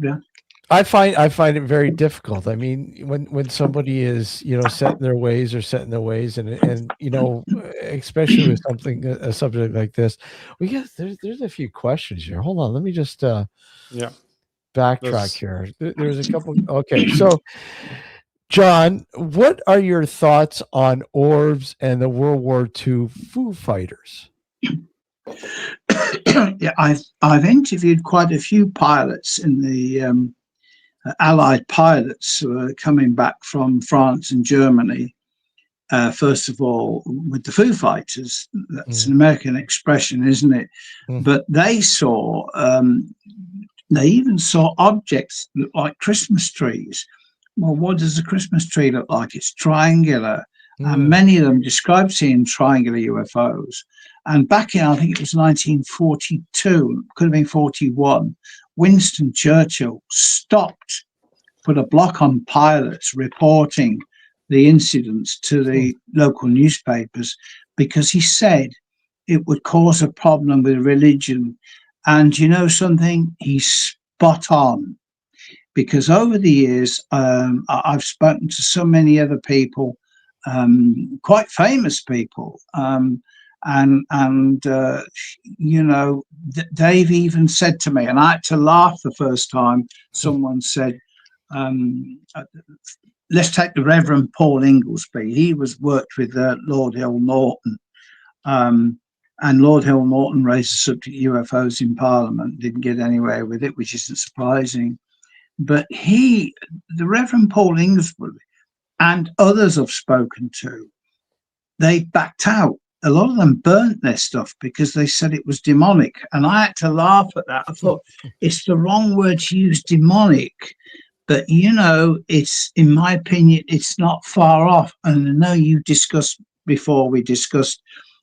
I find it very difficult. I mean, when somebody is, set in their ways, and especially with a subject like this, there's a few questions here. Hold on, let me just backtrack here. There's a couple. Okay, so John, what are your thoughts on orbs and the World War II Foo Fighters? Yeah, I've interviewed quite a few pilots in the Allied pilots who are coming back from France and Germany. First of all, with the Foo Fighters, that's an American expression, isn't it? But they even saw objects that look like Christmas trees. Well, what does a Christmas tree look like? It's triangular. And many of them described seeing triangular UFOs. And back in, I think it was 1942, could have been 41, Winston Churchill stopped, put a block on pilots reporting the incidents to the local newspapers, because he said it would cause a problem with religion. And you know something? He's spot on. Because over the years, I've spoken to so many other people, quite famous people, they've even said to me, and I had to laugh the first time someone said, let's take the Reverend Paul Inglesby. He worked with Lord Hill Norton, and Lord Hill Norton raised the subject of UFOs in Parliament, didn't get anywhere with it, which isn't surprising. But the Reverend Paul Inglesby and others I've spoken to, they backed out. A lot of them burnt their stuff because they said it was demonic. And I had to laugh at that. I thought, it's the wrong word to use, demonic. But, it's, in my opinion, it's not far off. And I know you discussed before, we discussed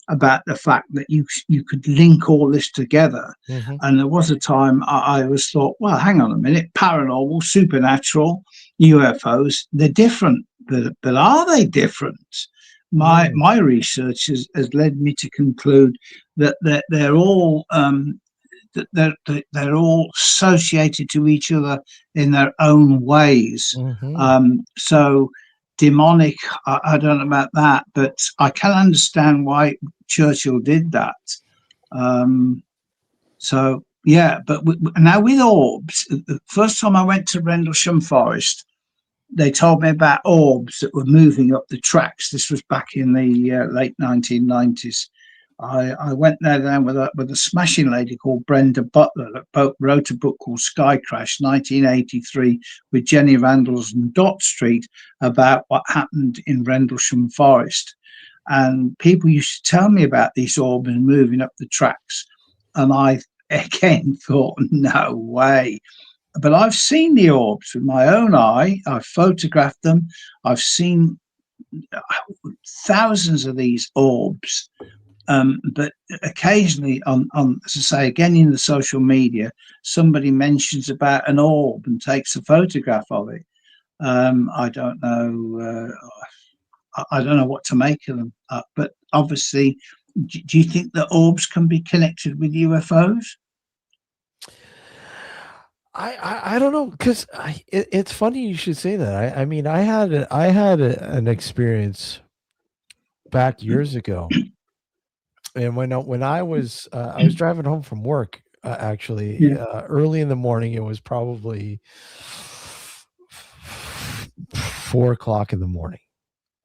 about the fact that you could link all this together. And there was a time I always thought, well, hang on a minute, paranormal, supernatural, UFOs, they're different. But are they different? My research has led me to conclude that they're all they're all associated to each other in their own ways. So demonic, I don't know about that, but I can understand why Churchill did that. So yeah, but now with orbs, the first time I went to Rendlesham Forest, they told me about orbs that were moving up the tracks. This was back in the late 1990s. I went there then with a smashing lady called Brenda Butler that wrote a book called Sky Crash 1983 with Jenny Randalls and Dot Street about what happened in Rendlesham Forest. And people used to tell me about these orbs moving up the tracks. And I again thought, no way. But I've seen the orbs with my own eye. I've photographed them. I've seen thousands of these orbs But occasionally, as I say again, in the social media, somebody mentions about an orb and takes a photograph of it. I don't know. I don't know what to make of them. But obviously, do you think that orbs can be connected with UFOs? I don't know, because it's funny you should say that. I mean, I had an experience back years ago, and when I was driving home from work, actually, Yeah. early in the morning. It was probably 4 o'clock in the morning,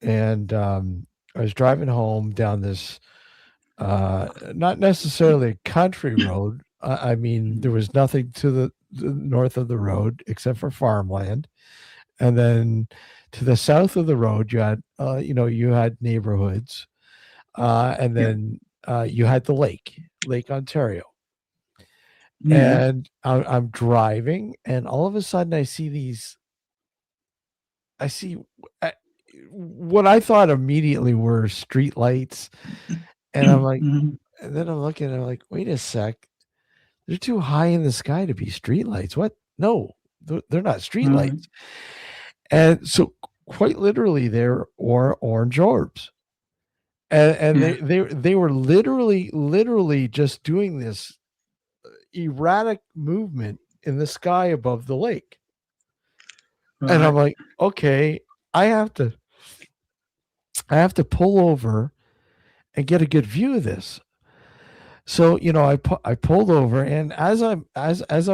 and I was driving home down this not necessarily a country road. I mean, there was nothing to the north of the road except for farmland, and then to the south of the road, you had you had neighborhoods, and Yeah. then you had the Lake Ontario. Yeah. And I'm driving, and all of a sudden I see uh, what I thought immediately were street lights, and I'm like, Mhm. and then I'm looking, and I'm like, wait a sec, they're too high in the sky to be street lights. What? No, they're not street Right. lights. And so, quite literally, they're orange orbs, and Yeah. they were literally just doing this erratic movement in the sky above the lake. And I'm Right. like, okay, I have to pull over and get a good view of this. So, I pulled over, and as I'm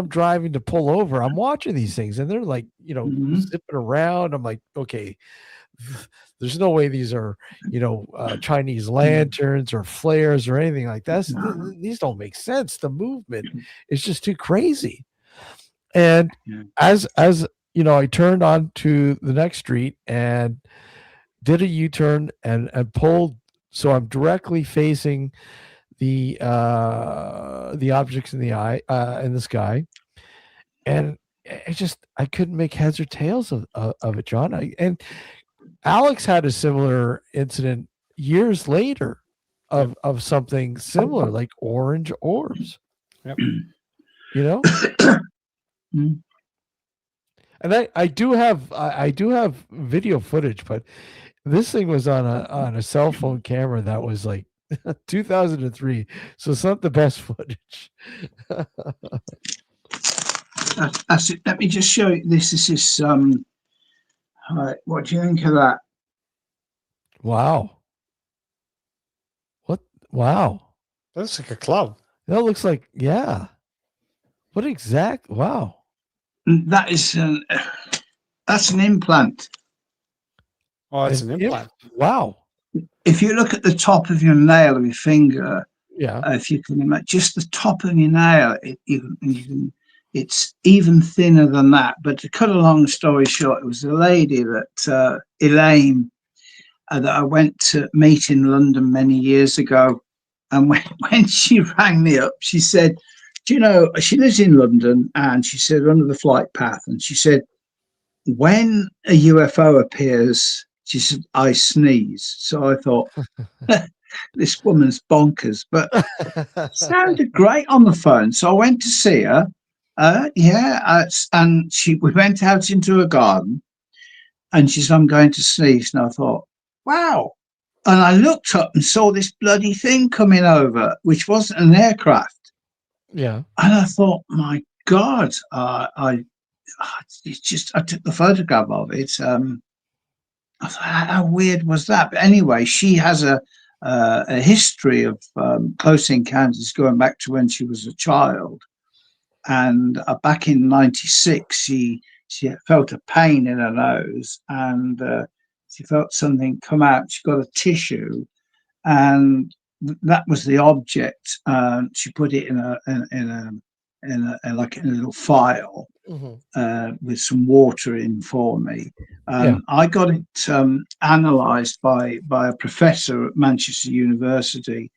driving to pull over, I'm watching these things, and they're like, Mhm. zipping around. I'm like, okay, there's no way these are, Chinese lanterns or flares or anything like that. No. These don't make sense. The movement is just too crazy. And Yeah. as I turned on to the next street and did a U-turn and pulled, so I'm directly facing the objects in the sky, and I couldn't make heads or tails of it, John. And Alex had a similar incident years later Yep. of something similar, like orange orbs. Yep. Mm. And I do have video footage, but this thing was on a cell phone camera that was like 2003, so it's not the best footage. That's it. Let me just show you this. This is all right. What do you think of that? Wow. What? Wow. That's like a club. That looks like, yeah. What exact? Wow. That is that's an implant. Oh, it's an implant. Wow. If you look at the top of your nail of your finger, Yeah. if you can imagine just the top of your nail, it's even thinner than that. But to cut a long story short, it was a lady that Elaine that I went to meet in London many years ago. And when she rang me up, she said, do you know, she lives in London, and she said, under the flight path, and she said, when a UFO appears, she said, I sneeze. So I thought, this woman's bonkers, but sounded great on the phone. So I went to see her. And we went out into a garden, and she said, I'm going to sneeze. And I thought, wow. And I looked up and saw this bloody thing coming over, which wasn't an aircraft. Yeah. And I thought, my God, I took the photograph of it. I thought, how weird was that? But anyway, she has a history of close encounters going back to when she was a child. And back in '96, she felt a pain in her nose, and she felt something come out. She got a tissue, and that was the object. She put it in a little file with some water in for me. I got it analysed by a professor at Manchester University,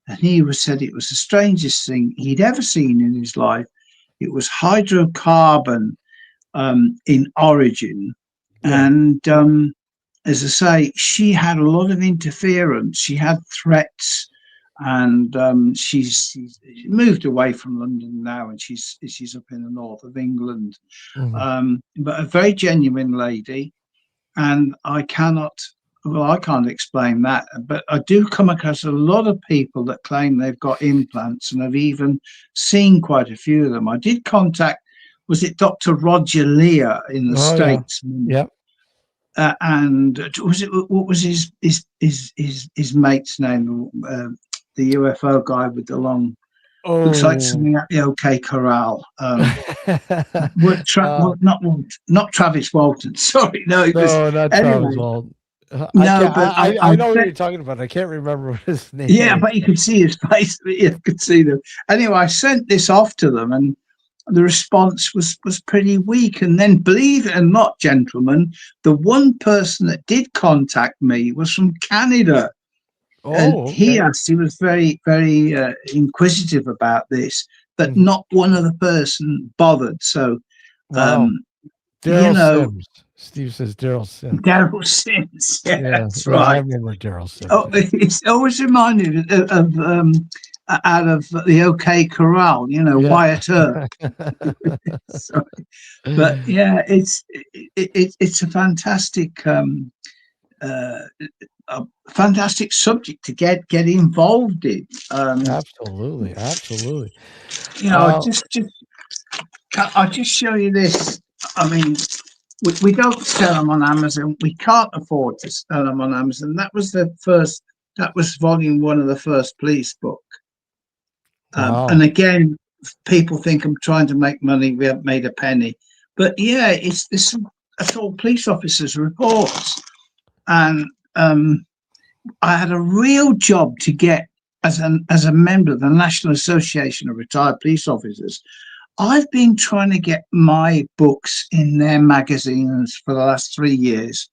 and he said it was the strangest thing he'd ever seen in his life. It was hydrocarbon in origin, and as I say, she had a lot of interference. She had threats and she's moved away from London now, and she's up in the north of England. But a very genuine lady, and I can't explain that, but I do come across a lot of people that claim they've got implants, and I've even seen quite a few of them. I did contact, was it Dr. Roger Lear in the States? Yep. And what was his mate's name? The UFO guy with the long, looks like something at the OK Corral. Not Travis Walton. Sorry, no, it was, not anyway. Travis Walton. I know what you're talking about. I can't remember what his name. Yeah, but you could see his face. You could see them. Anyway, I sent this off to them, and the response was pretty weak. And then, believe it or not, gentlemen, the one person that did contact me was from Canada. And he was very, very inquisitive about this, but not one other person bothered. So, Sims. Steve says Daryl Sims. Daryl Sims, that's right. I remember Daryl Sims. Oh, it's always reminded of out of the OK Corral, Wyatt Earp. But yeah, it's a fantastic. A fantastic subject to get involved in. Absolutely. I'll just show you this. I mean, we don't sell them on Amazon. We can't afford to sell them on Amazon. That was volume 1 of the first police book. And again, people think I'm trying to make money. We haven't made a penny. But yeah, it's all police officers' reports. And I had a real job to get as a member of the National Association of Retired Police Officers. I've been trying to get my books in their magazines for the last 3 years.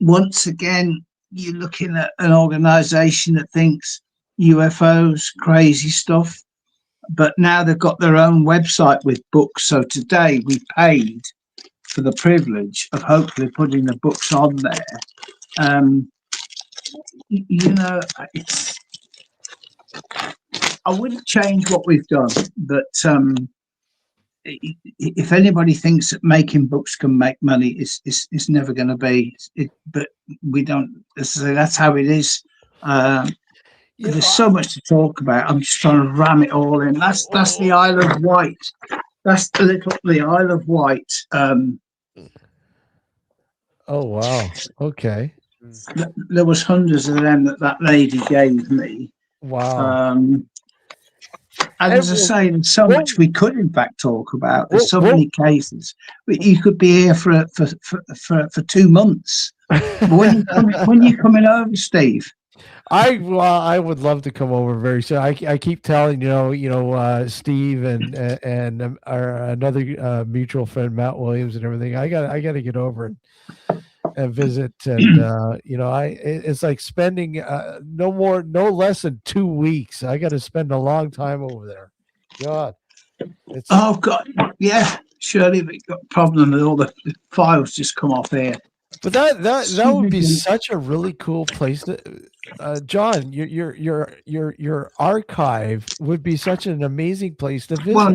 Once again, you're looking at an organization that thinks UFOs, crazy stuff, but now they've got their own website with books. So today we paid for the privilege of hopefully putting the books on there. I wouldn't change what we've done, but if anybody thinks that making books can make money, it's never going to be. But we don't. That's how it is. There's so much to talk about. I'm just trying to ram it all in. That's the Isle of Wight. That's the Isle of Wight. Oh wow. Okay. There was hundreds of them that lady gave me. Wow. And as I say, there's so much we could in fact talk about. There's so many cases. You could be here for 2 months. When you coming over, Steve? I would love to come over very soon. I keep telling Steve and our another mutual friend Matt Williams and everything. I got to get over and visit, and it's like spending no less than 2 weeks. I got to spend a long time over there. God, God, yeah. Shirley, we got a problem with all the files just come off here. But that would be such a really cool place to, John. Your archive would be such an amazing place to visit. Well, I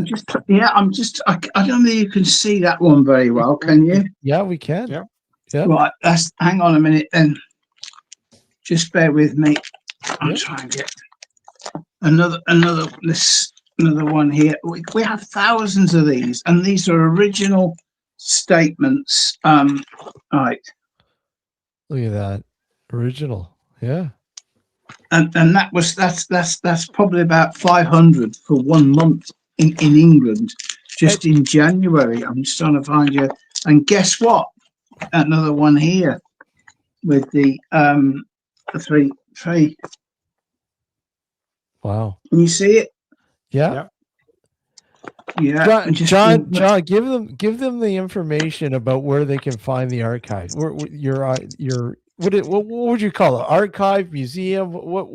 don't know if you can see that one very well, can you? Yeah, we can. Yeah. Right, hang on a minute then. Just bear with me. I'm trying to get another one here. We have thousands of these, and these are original statements. Right. Look at that. Original. Yeah. And that's probably about 500 for 1 month in England, just in January. I'm just trying to find you. And guess what? Another one here with the three. Wow. Can you see it? Yeah. Yeah. John, give them the information about where they can find the archive. What would you call it? Archive, museum? What?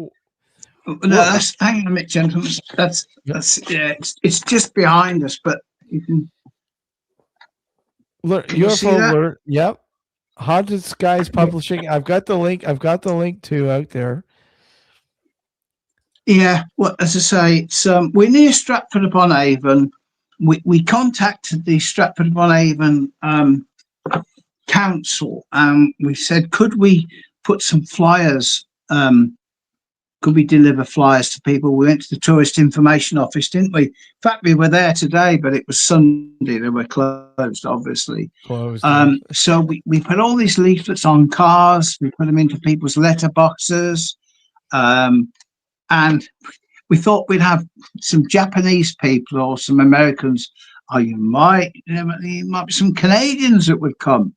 No, that's, hang on a minute, gentlemen. That's it's just behind us, but you can. Look, UFO alert. Yep. Haunted Skies Publishing. I've got the link. To out there. Yeah, well, as I say, it's we're near Stratford upon Avon. We contacted the Stratford upon Avon council, and we said, could we put some flyers? Could we deliver flyers to people? We went to the tourist information office, didn't we? In fact, we were there today, but it was Sunday. They were closed, obviously. Closed. So we put all these leaflets on cars. We put them into people's letterboxes. And we thought we'd have some Japanese people or some Americans. Oh, there might be some Canadians that would come.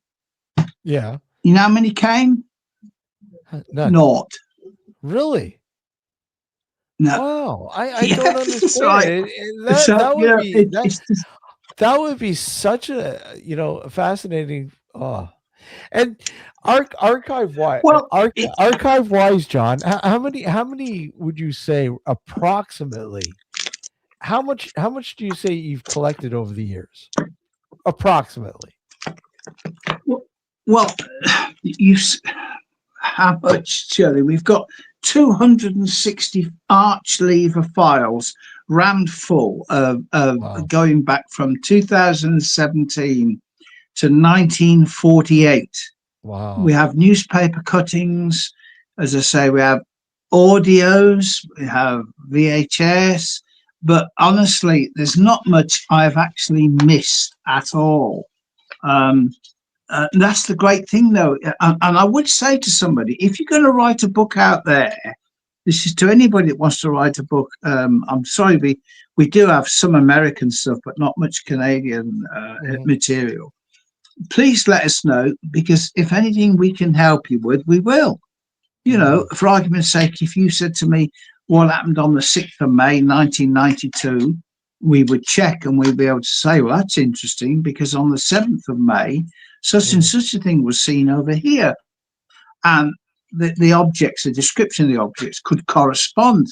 Yeah. You know how many came? None. Naught. Really? No. Wow. I Yeah, don't that's understand. right. That would be such a fascinating. And archive wise, Well, archive wise, John, how many would you say approximately? How much do you say you've collected over the years? Approximately. Well, how much, Shirley? We've got 260 arch lever files rammed full of Wow. going back from 2017 to 1948. Wow. We have newspaper cuttings. As I say, we have audios, we have VHS, but honestly, there's not much I've actually missed at all. That's the great thing, though. And I would say to somebody, if you're going to write a book out there, this is to anybody that wants to write a book. I'm sorry, we do have some American stuff, but not much Canadian material. Please let us know, because if anything we can help you with, we will. You know, for argument's sake, if you said to me what happened on the 6th of May, 1992, we would check and we'd be able to say, well, that's interesting, because on the 7th of May, such and such a thing was seen over here. And the objects, the description of the objects could correspond.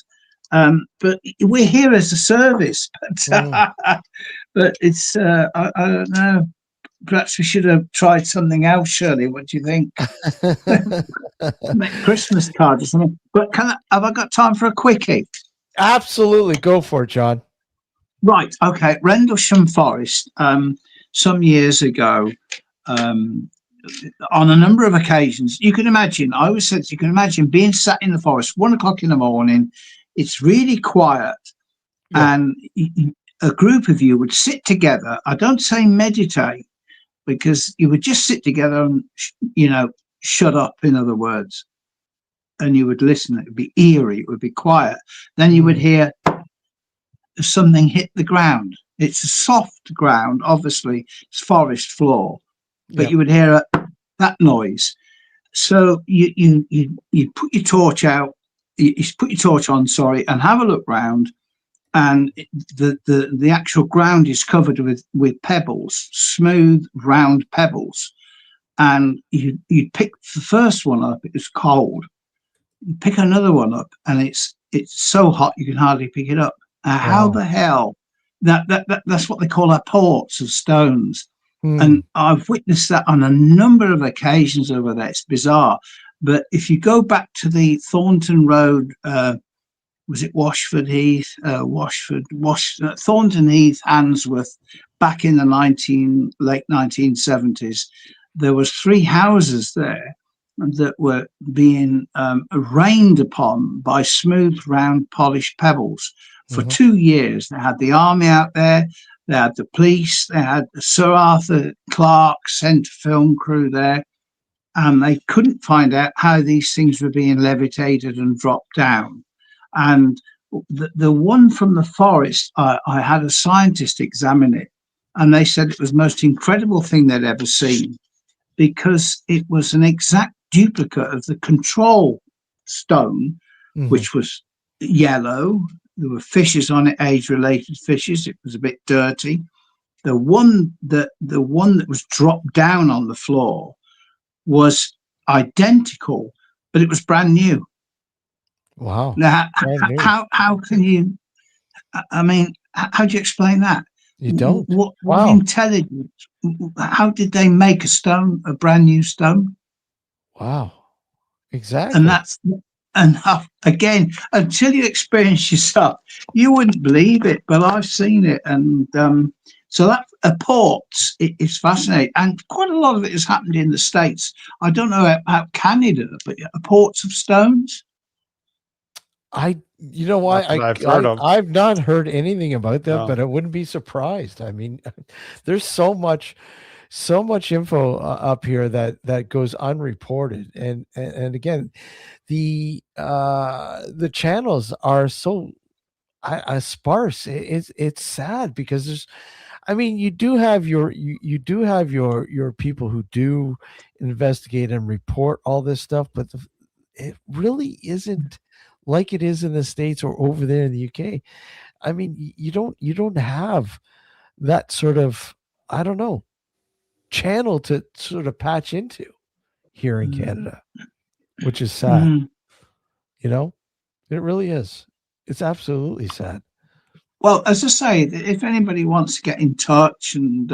But we're here as a service. But it's, I don't know. Perhaps we should have tried something else, Shirley. What do you think? Make Christmas cards or something. But have I got time for a quickie? Absolutely. Go for it, John. Right. Okay. Rendlesham Forest, some years ago, on a number of occasions, you can imagine, I always said, you can imagine being sat in the forest, 1 o'clock in the morning, it's really quiet, and a group of you would sit together. I don't say meditate, because you would just sit together and, shut up, in other words, and you would listen. It would be eerie. It would be quiet. Then you would hear something hit the ground. It's a soft ground, obviously, it's forest floor, but you would hear that noise. So you put your torch out, you put your torch on, and have a look round, and the actual ground is covered with pebbles, smooth, round pebbles, and you pick the first one up. It was cold. You pick another one up, and it's so hot you can hardly pick it up. How the hell? That's what they call apports of stones. And I've witnessed that on a number of occasions over there. It's bizarre. But if you go back to the Thornton Road, was it Washford Heath? Thornton Heath, Handsworth, back in the late 1970s, there was 3 houses there that were being rained upon by smooth, round, polished pebbles. For 2 years, they had the army out there, they had the police, they had Sir Arthur Clarke sent film crew there, and they couldn't find out how these things were being levitated and dropped down. And the one from the forest, I had a scientist examine it, and they said it was the most incredible thing they'd ever seen, because it was an exact duplicate of the control stone, which was yellow. There were fishes on it, age-related fishes. It was a bit dirty. The one that was dropped down on the floor was identical, but it was brand new. Wow. Now, how can you? I mean, how do you explain that? You don't. What intelligence? How did they make a brand new stone? Wow. Exactly. And again, until you experience yourself, you wouldn't believe it. But I've seen it, and so that ports is fascinating, and quite a lot of it has happened in the States. I don't know about Canada, but ports of stones. You know why? I've not heard anything about that, but I wouldn't be surprised. I mean, there's so much info up here that goes unreported, and again, the channels are so sparse. It's sad because there's, I mean, you do have your people who do investigate and report all this stuff, but it really isn't like it is in the States or over there in the UK. I mean, you don't have that sort of, I don't know, channel to sort of patch into here in Canada, which is sad. You know, it really is. It's absolutely sad. Well, as I say, if anybody wants to get in touch, and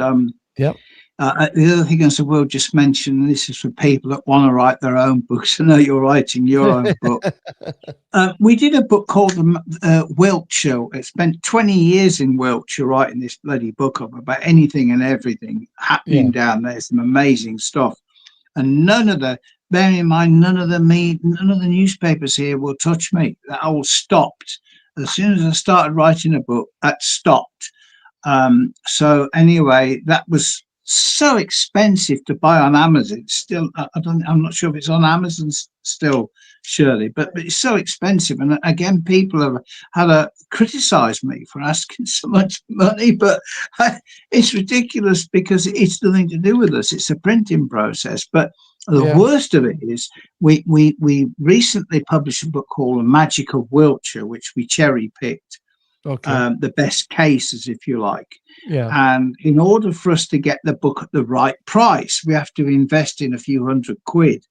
yep. The other thing I will just mention, and this is for people that want to write their own books. I know you're writing your own book. We did a book called Wiltshire. It spent 20 years in Wiltshire writing this bloody book up about anything and everything happening down there. Some amazing stuff. And bearing in mind, none of the newspapers here will touch me. That all stopped. As soon as I started writing a book, that stopped. So anyway, that was so expensive to buy on Amazon. It's still, I'm not sure if it's on Amazon still, Shirley, but it's so expensive. And again, people have had to criticize me for asking so much money, but it's ridiculous because it's nothing to do with us. It's a printing process. But the worst of it is we recently published a book called The Magic of Wiltshire, which we cherry picked. The best cases, if you like. And in order for us to get the book at the right price, we have to invest in a few £100.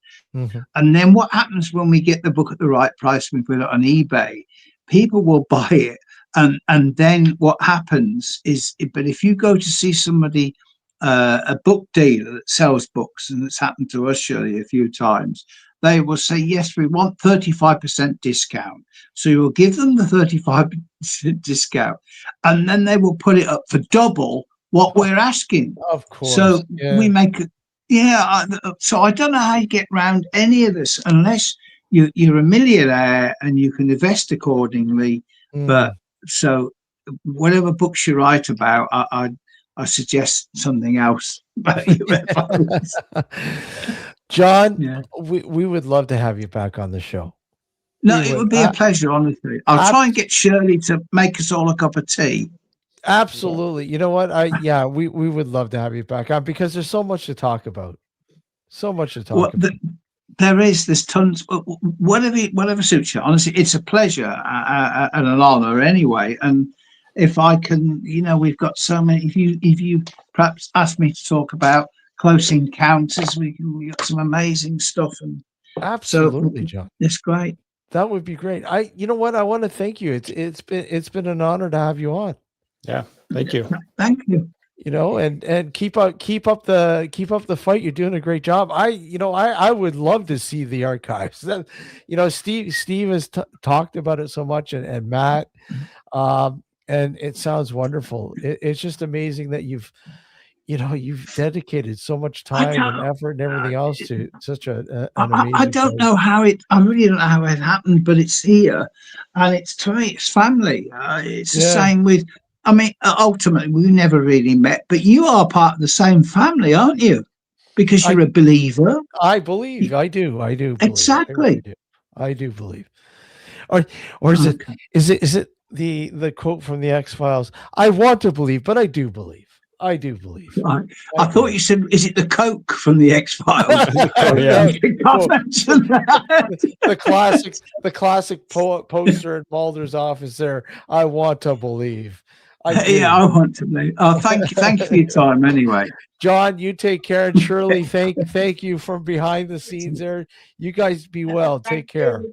And then what happens when we get the book at the right price, we put it on eBay, people will buy it. And then what happens is, but if you go to see somebody, a book dealer that sells books, and it's happened to us, Shirley, a few times, they will say, yes, we want 35% discount. So you will give them the 35% discount, and then they will put it up for double what we're asking. Of course. So we make it. So I don't know how you get around any of this unless you're a millionaire and you can invest accordingly. But so whatever books you write about, I suggest something else about UFOs. John, we would love to have you back on the show. No, it would be a pleasure, honestly. I'll try and get Shirley to make us all a cup of tea. Absolutely. You know what? We would love to have you back on because there's so much to talk about. So much to talk about. There's tons. Whatever suits you. Honestly, it's a pleasure and an honor anyway. And if I can, we've got so many. If you perhaps ask me to talk about close encounters, we got some amazing stuff. And absolutely, so, John, it's great. That would be great. You know what? I want to thank you. It's been an honor to have you on. Yeah, thank you. Thank you. And keep up the fight. You're doing a great job. I would love to see the archives. Steve has talked about it so much, and Matt, and it sounds wonderful. It's just amazing that you've dedicated so much time and effort and everything else to such an amazing. I don't know how I really don't know how it happened, but it's here, and it's family. It's the same with. I mean, ultimately, we never really met, but you are part of the same family, aren't you? Because you're a believer. I believe. I do. Believe. Exactly. I do believe. Or is it? Is it the quote from the X-Files? I want to believe, but I do believe. I do believe. Right. I thought you said, "Is it the Coke from the X-Files?" The classic poster in Mulder's office there. I want to believe. I want to believe. Oh, thank you for your time. Anyway, John, you take care, and Shirley, thank you from behind the scenes there. You guys be well. Take care.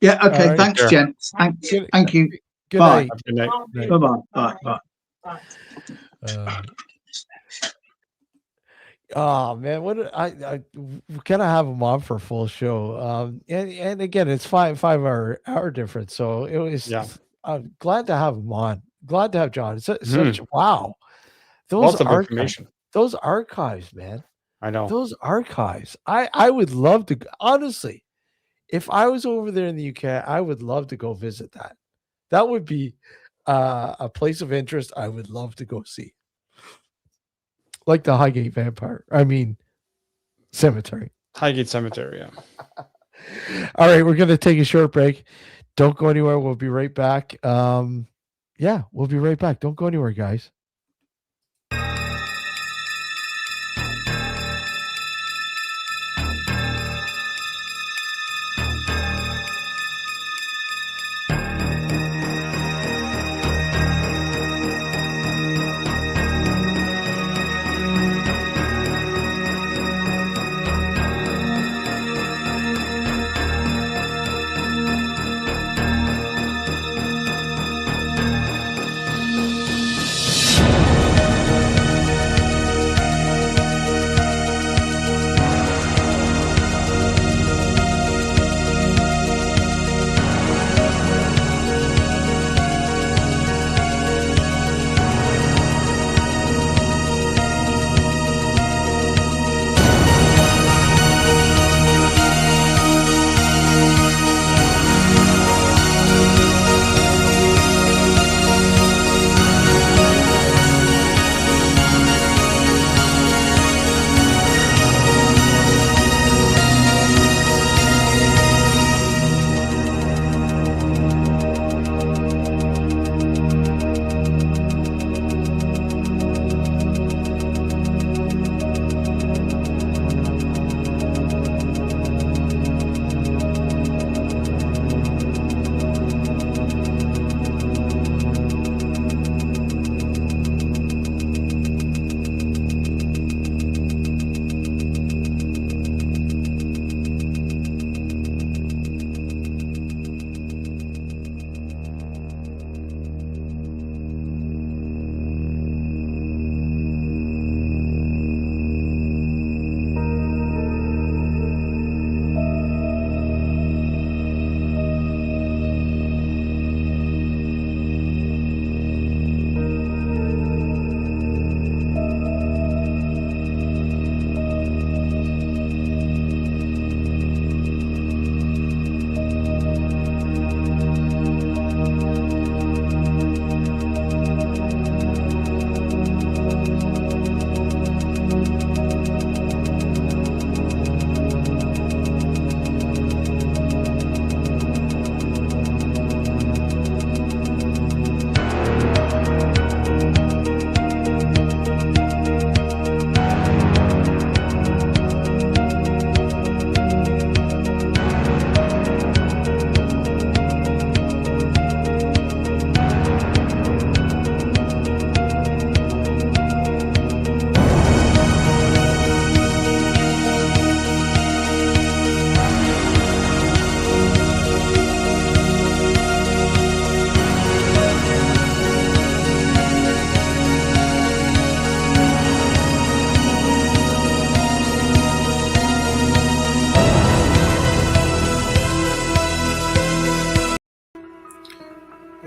Yeah. Okay. Right. Thanks, gents. Thank you. Good Bye. night. Good night. Bye. Bye. Oh man, I we're gonna have him on for a full show. And again, it's 5 hour difference, so it was. Yeah. I'm glad to have him on. Glad to have John. It's such Mhm. wow. Those Lots of archives, information. those archives, man. I know. Those archives. I would love to honestly. If I was over there in the UK, I would love to go visit that. That would be a place of interest I would love to go see. Like the Highgate Vampire. I mean, Cemetery. Highgate Cemetery. Yeah. All right, we're going to take a short break. Don't go anywhere. We'll be right back. Yeah, we'll be right back. Don't go anywhere, guys.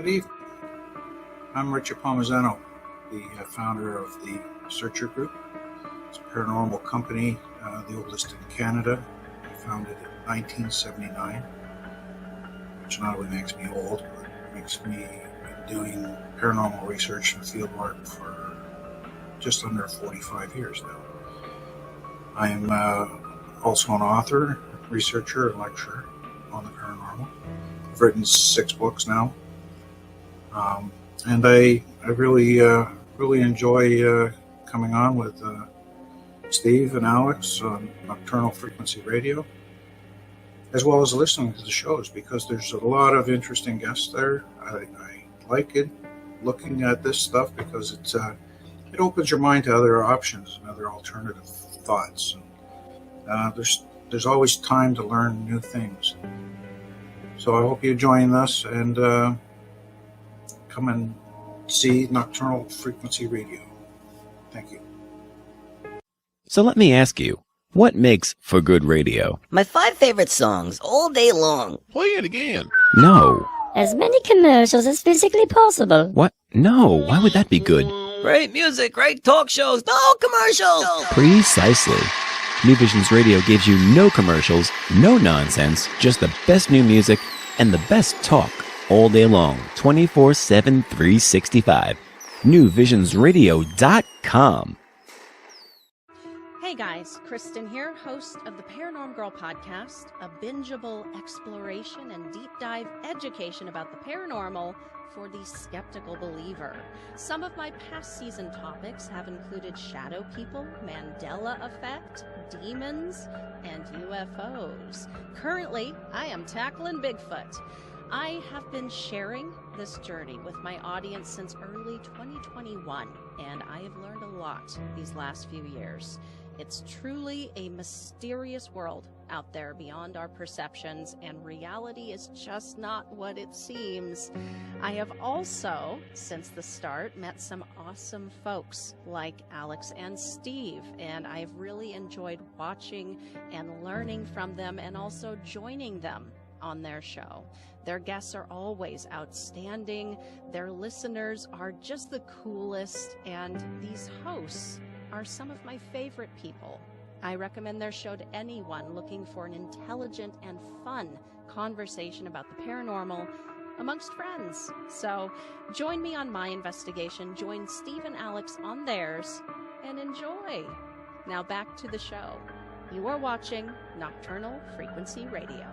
Good evening. I'm Richard Palmisano, the founder of the Searcher Group. It's a paranormal company, the oldest in Canada. I founded it in 1979, which not only makes me old, but makes me doing paranormal research and field work for just under 45 years now. I am also an author, researcher, and lecturer on the paranormal. I've written 6 books now. And I really enjoy coming on with Steve and Alex on Nocturnal Frequency Radio, as well as listening to the shows, because there's a lot of interesting guests there. I like it, looking at this stuff, because it opens your mind to other options and other alternative thoughts. There's always time to learn new things. So I hope you join us and come and see Nocturnal Frequency Radio. Thank you. So let me ask you, what makes for good radio? My 5 favorite songs all day long. Play it again. No. As many commercials as physically possible. What? No, why would that be good? Great music, great talk shows, no commercials. Precisely. New Visions Radio gives you no commercials, no nonsense, just the best new music and the best talk all day long, 24/7, 365. NewVisions.radio.com. Hey guys, Kristen here, host of the Paranormal Girl podcast, a bingeable exploration and deep dive education about the paranormal for the skeptical believer. Some of my past season topics have included shadow people, Mandela effect, demons, and UFOs. Currently, I am tackling Bigfoot. I have been sharing this journey with my audience since early 2021, and I have learned a lot these last few years. It's truly a mysterious world out there beyond our perceptions, and reality is just not what it seems. I have also, since the start, met some awesome folks like Alex and Steve, and I've really enjoyed watching and learning from them and also joining them on their show. Their guests are always outstanding, their listeners are just the coolest, and these hosts are some of my favorite people. I recommend their show to anyone looking for an intelligent and fun conversation about the paranormal amongst friends. So join me on my investigation, join Steve and Alex on theirs, and enjoy. Now back to the show. You are watching Nocturnal Frequency Radio.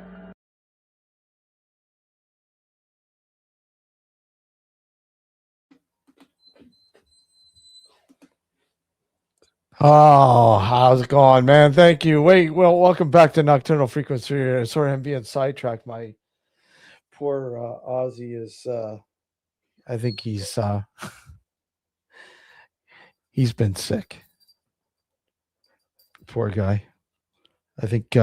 Oh, how's it going, man? Thank you. Welcome back to Nocturnal Frequency. Sorry, I'm being sidetracked. My poor Ozzy is, I think he's been sick. Poor guy. I think,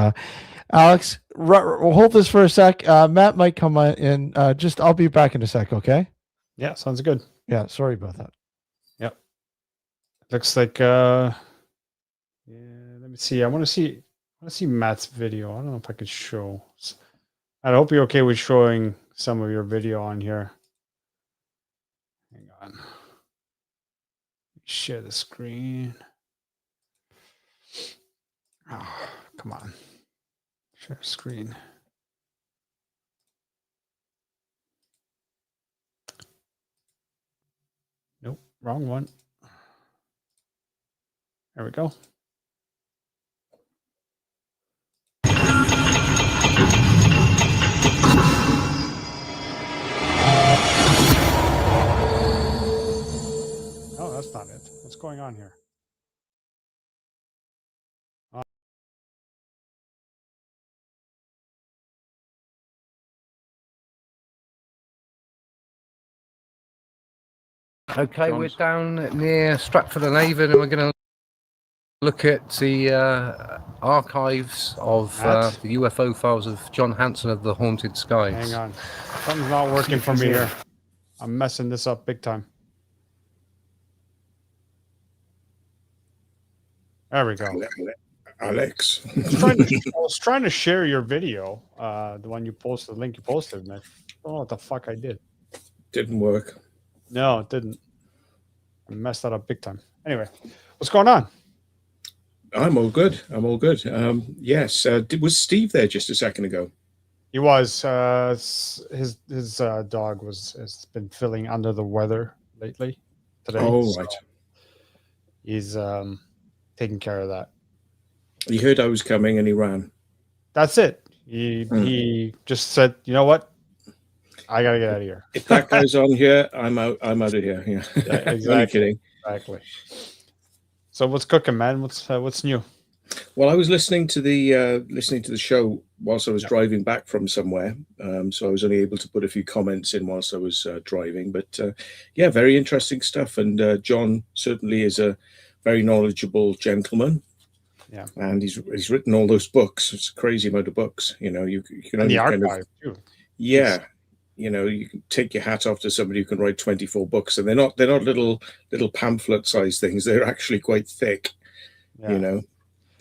Alex, we'll hold this for a sec. Matt might come in. I'll be back in a sec, okay? Yeah, sounds good. Yeah, sorry about that. Yep. Looks like let me see. I want to see Matt's video. I don't know if I could show. I hope you're okay with showing some of your video on here. Hang on. Share the screen. Oh, come on. Share screen. Nope, wrong one. There we go. Oh, that's not it. What's going on here? Okay, we're down near Stratford-on-Avon, and we're going to look at the archives of the UFO files of John Hanson of the Haunted Skies. Hang on. Something's not working for me here. I'm messing this up big time. There we go. Alex. I was trying to share your video, the one you posted, the link you posted, and I don't know what the fuck I did. Didn't work. No, it didn't. I messed that up big time. Anyway, what's going on? I'm all good. Yes. Was Steve there just a second ago? He was. His dog has been feeling under the weather lately today. Oh, right. He's taking care of that. He heard I was coming and he ran. That's it. He just said, you know what? I gotta get out of here. If that guy's on here, I'm out of here. Yeah, exactly. I'm kidding. Exactly. So what's cooking, man? What's new? Well, I was listening to the show whilst I was driving back from somewhere, so I was only able to put a few comments in whilst I was driving. But yeah, very interesting stuff. And John certainly is a very knowledgeable gentleman. Yeah, and he's written all those books. It's a crazy amount of books. You know, you can only the archive too. Yeah. You know, you can take your hat off to somebody who can write 24 books, and they're not little pamphlet sized things. They're actually quite thick. Yeah. know.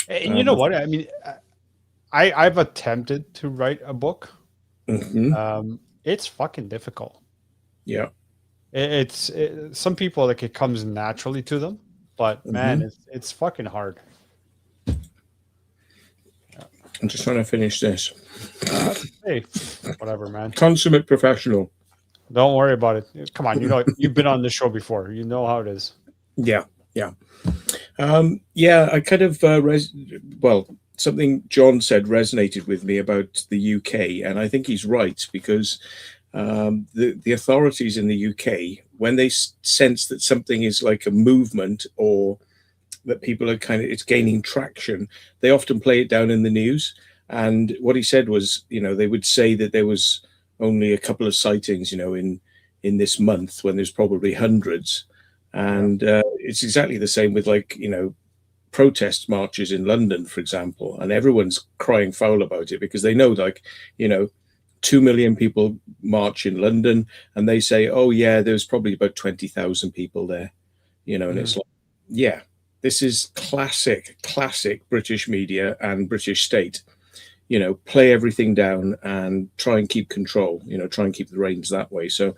And you know what? I mean, I've attempted to write a book. It's fucking difficult. Yeah. It's some people, like, it comes naturally to them, but man, it's fucking hard. I'm just trying to finish this. Hey, whatever, man. Consummate professional. Don't worry about it. Come on, you know, you've been on this show before. You know how it is. Yeah. I kind of something John said resonated with me about the UK, and I think he's right, because the authorities in the UK, when they sense that something is like a movement or that people are it's gaining traction, they often play it down in the news. And what he said was, they would say that there was only a couple of sightings, in this month, when there's probably hundreds. And it's exactly the same with, like, protest marches in London, for example, and everyone's crying foul about it because they know, like, 2 million people march in London, and they say, oh yeah, there's probably about 20,000 people there, and it's like, yeah, this is classic British media and British state, play everything down and try and keep control, try and keep the reins that way. So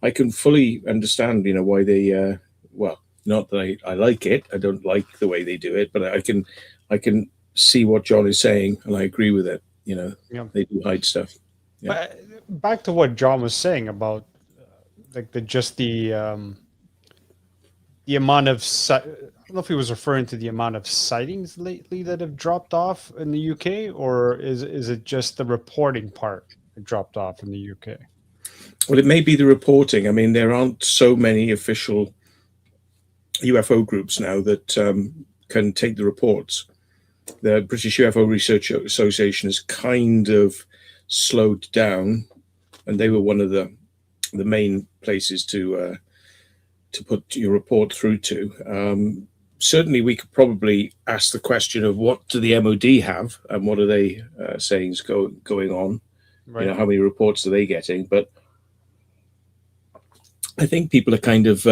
I can fully understand, why they, not that I like it. I don't like the way they do it, but I can see what John is saying, and I agree with it. They do hide stuff. Yeah. But back to what John was saying about like the amount of I don't know if he was referring to the amount of sightings lately that have dropped off in the UK, or is it just the reporting part that dropped off in the UK? Well, it may be the reporting. I mean, there aren't so many official UFO groups now that can take the reports. The British UFO Research Association has kind of slowed down, and they were one of the main places to put your report through to. Certainly, we could probably ask the question of what do the MOD have, and what are they saying is going on? Right. How many reports are they getting? But I think people are kind of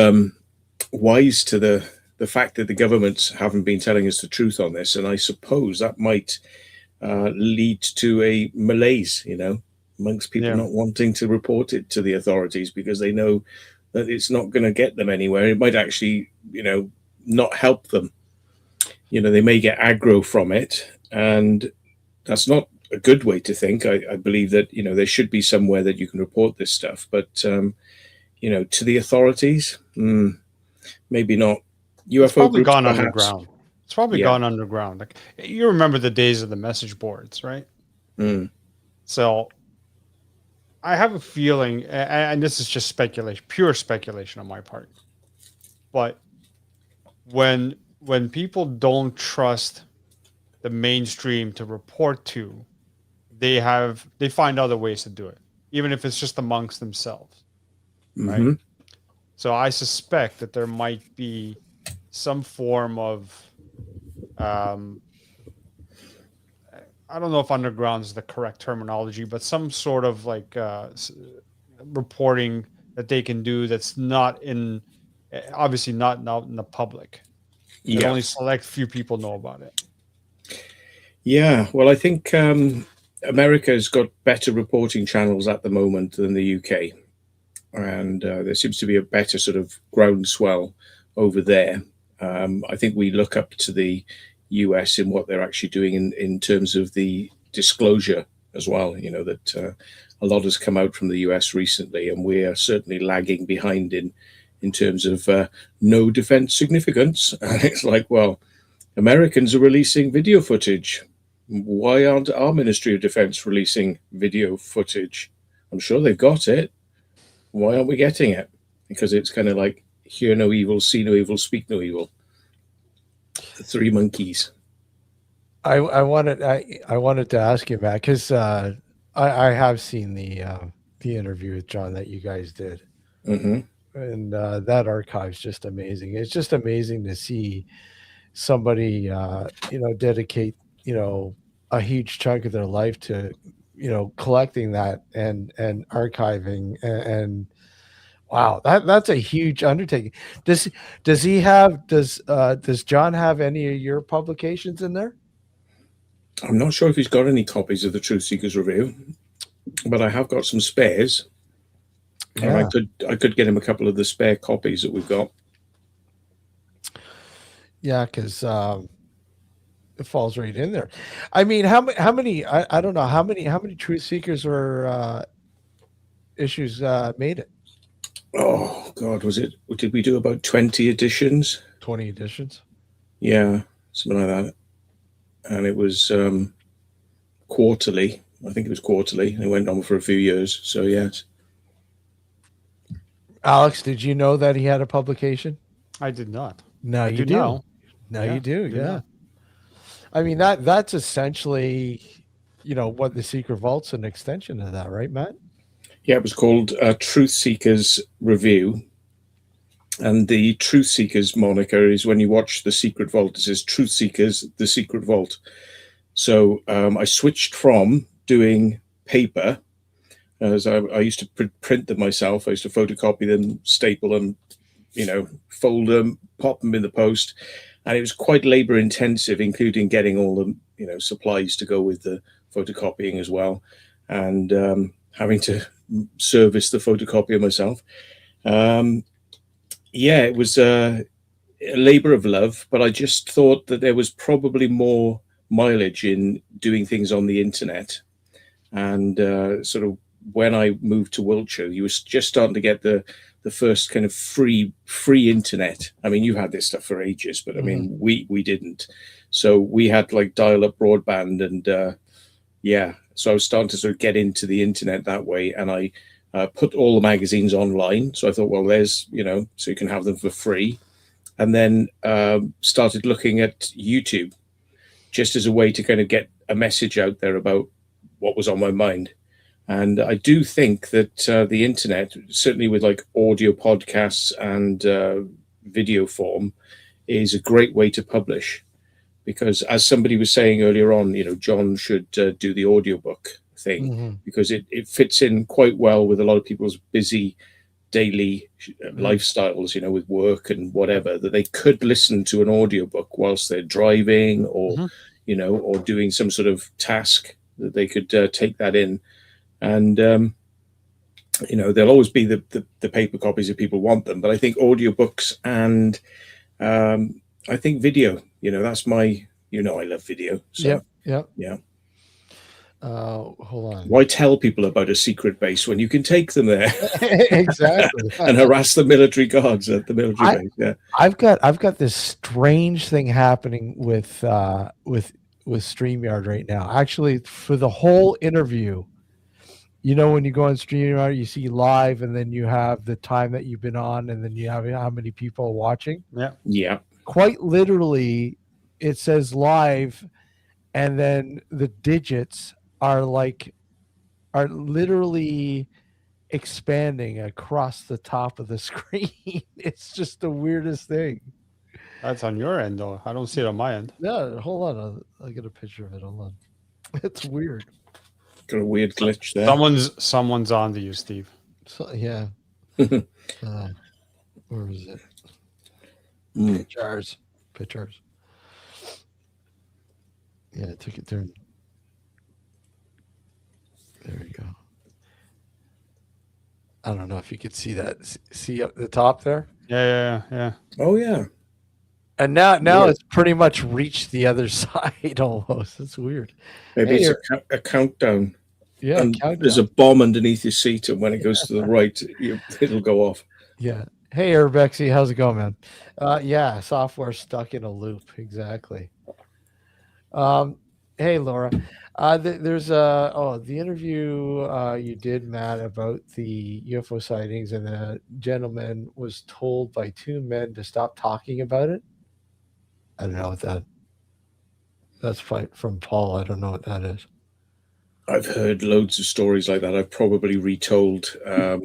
wise to the fact that the governments haven't been telling us the truth on this, and I suppose that might lead to a malaise, amongst people not wanting to report it to the authorities because they know that it's not going to get them anywhere. It might actually, not help them. They may get aggro from it, and that's not a good way to think. I believe that, there should be somewhere that you can report this stuff, but, to the authorities, maybe not. UFO It's probably groups, gone perhaps. Underground. It's probably gone underground. Like, you remember the days of the message boards, right? So I have a feeling, and this is just speculation, pure speculation on my part, but when people don't trust the mainstream to report to, they find other ways to do it, even if it's just amongst themselves, right? So I suspect that there might be some form of I don't know if underground is the correct terminology, but some sort of like reporting that they can do that's not obviously not out in the public. That only select few people know about it. Yeah, well, I think America's got better reporting channels at the moment than the UK, and there seems to be a better sort of groundswell over there. I think we look up to the US in what they're actually doing in terms of the disclosure as well. That a lot has come out from the US recently, and we are certainly lagging behind in terms of no defense significance. And it's like, well, Americans are releasing video footage. Why aren't our Ministry of Defense releasing video footage? I'm sure they've got it. Why aren't we getting it? Because it's kind of like, hear no evil, see no evil, speak no evil. The three monkeys. I wanted to ask you, Matt, because I have seen the interview with John that you guys did, and that archive's just amazing. It's just amazing to see somebody dedicate a huge chunk of their life to collecting that and archiving and Wow, that's a huge undertaking. Does John have any of your publications in there? I'm not sure if he's got any copies of the Truth Seekers Review, but I have got some spares. Yeah. And I could get him a couple of the spare copies that we've got. Yeah, because it falls right in there. I mean, how many? I don't know how many Truth Seekers or issues made it. Oh God, did we do about 20 editions? 20 editions. Yeah, something like that. And it was quarterly. I think it was quarterly. It went on for a few years. So yes. Alex, did you know that he had a publication? I did not. No, you do. Know. No, you do. Yeah. Know. I mean, that's essentially, what the Secret Vault's an extension of that, right, Matt? Yeah, it was called Truth Seekers Review. And the Truth Seekers moniker is when you watch The Secret Vault, it says Truth Seekers, The Secret Vault. So I switched from doing paper, as I used to print them myself. I used to photocopy them, staple them, fold them, pop them in the post. And it was quite labor intensive, including getting all the, supplies to go with the photocopying as well. And having to service the photocopier myself. It was a labor of love, but I just thought that there was probably more mileage in doing things on the internet. And sort of when I moved to Wiltshire, you was just starting to get the first kind of free internet. I mean, you had this stuff for ages, but I mean, we didn't. So we had like dial-up broadband, and so I was starting to sort of get into the internet that way, and I put all the magazines online. So I thought, well, there's, so you can have them for free. And then started looking at YouTube just as a way to kind of get a message out there about what was on my mind. And I do think that the internet, certainly with like audio podcasts and video form, is a great way to publish. Because as somebody was saying earlier on, John should do the audiobook thing, because it fits in quite well with a lot of people's busy daily lifestyles, with work and whatever, that they could listen to an audiobook whilst they're driving or, or doing some sort of task, that they could take that in. And, there'll always be the paper copies if people want them. But I think audiobooks and I think video, that's my, I love video. So, yeah. Hold on. Why tell people about a secret base when you can take them there? Exactly. And harass the military guards at the military base. Yeah. I've got this strange thing happening with StreamYard right now. Actually, for the whole interview, when you go on StreamYard, you see live, and then you have the time that you've been on, and then you have how many people are watching. Yeah. Yeah. Quite literally, it says live, and then the digits are literally expanding across the top of the screen. It's just the weirdest thing. That's on your end, though. I don't see it on my end. Yeah, hold on. I'll get a picture of it. Hold on. It's weird. Got a weird glitch there. Someone's on to you, Steve. So, yeah. Where is it? Pictures. Yeah, I took it there. There we go. I don't know if you could see that. See up the top there? Yeah. Oh, yeah. And now it's pretty much reached the other side almost. It's weird. Maybe it's a countdown. Yeah, and there's a bomb underneath your seat, and when it goes to the right, it'll go off. Yeah. Hey, Urbexy, how's it going, man? Yeah, software stuck in a loop. Exactly. Hey, Laura. There's the interview you did, Matt, about the UFO sightings, and the gentleman was told by two men to stop talking about it. I don't know what that's from Paul. I don't know what that is. I've heard loads of stories like that. I've probably retold. There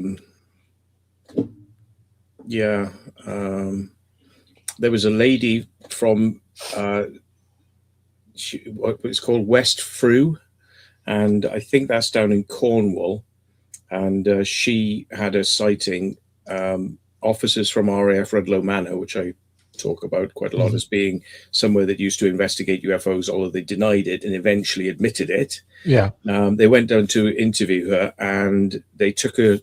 was a lady from it's called West Frew, and I think that's down in Cornwall, and she had a sighting officers from RAF Rudlow Manor, which I talk about quite a lot as being somewhere that used to investigate UFOs, although they denied it and eventually admitted it. Yeah. They went down to interview her, and they took her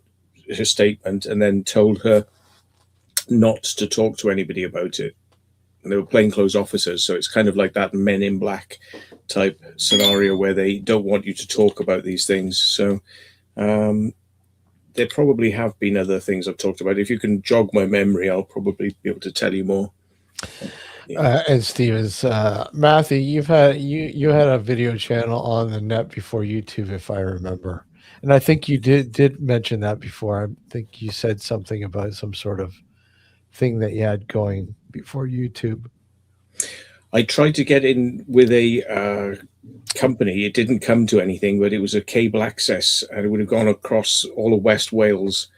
statement and then told her not to talk to anybody about it. And they were plainclothes officers, so it's kind of like that Men in Black type scenario where they don't want you to talk about these things. So there probably have been other things I've talked about. If you can jog my memory, I'll probably be able to tell you more. And Stevens, Matthew, you had a video channel on the net before YouTube, if I remember, and I think you did mention that before. I think you said something about some sort of thing that you had going before YouTube. I tried to get in with a company. It didn't come to anything, but it was a cable access, and it would have gone across all of West Wales.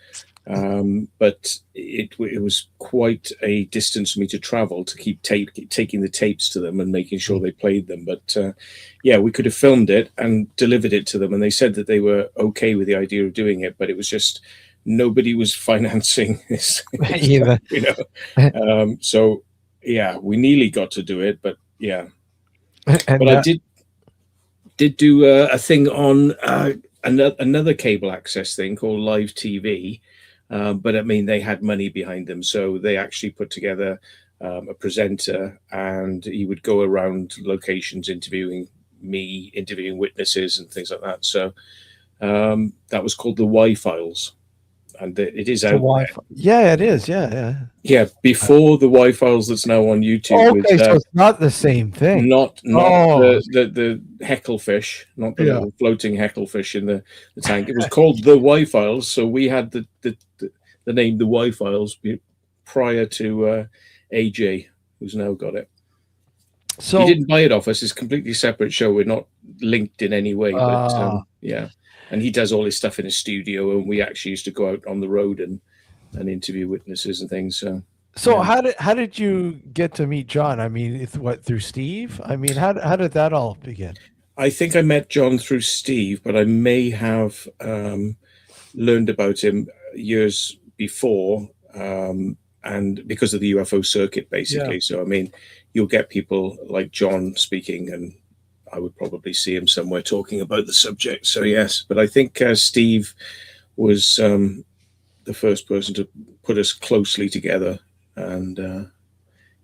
But it was quite a distance for me to travel to keep taking the tapes to them and making sure they played them. But yeah, we could have filmed it and delivered it to them, and they said that they were okay with the idea of doing it, but it was just nobody was financing this either. So yeah, we nearly got to do it, but yeah. And but I did do a thing on another cable access thing called Live TV. But I mean, they had money behind them, so they actually put together a presenter, and he would go around locations interviewing me, interviewing witnesses and things like that. So that was called the Y-Files, and it is out there. Yeah, it is. Yeah. Before the Y-Files that's now on YouTube. Okay, so it's not the same thing. Not the hecklefish, not the little floating hecklefish in the tank. It was called the Y-Files, so we had the name the Y-Files prior to AJ, who's now got it. So he didn't buy it off us. It's a completely separate show. We're not linked in any way. But yeah, and he does all his stuff in his studio, and we actually used to go out on the road and interview witnesses and things. So yeah. How did you get to meet John? I mean, through Steve? I mean, how did that all begin? I think I met John through Steve, but I may have learned about him years before, and because of the UFO circuit, basically. Yeah. So I mean, you'll get people like John speaking, and I would probably see him somewhere talking about the subject. So yes, but I think Steve was the first person to put us closely together. And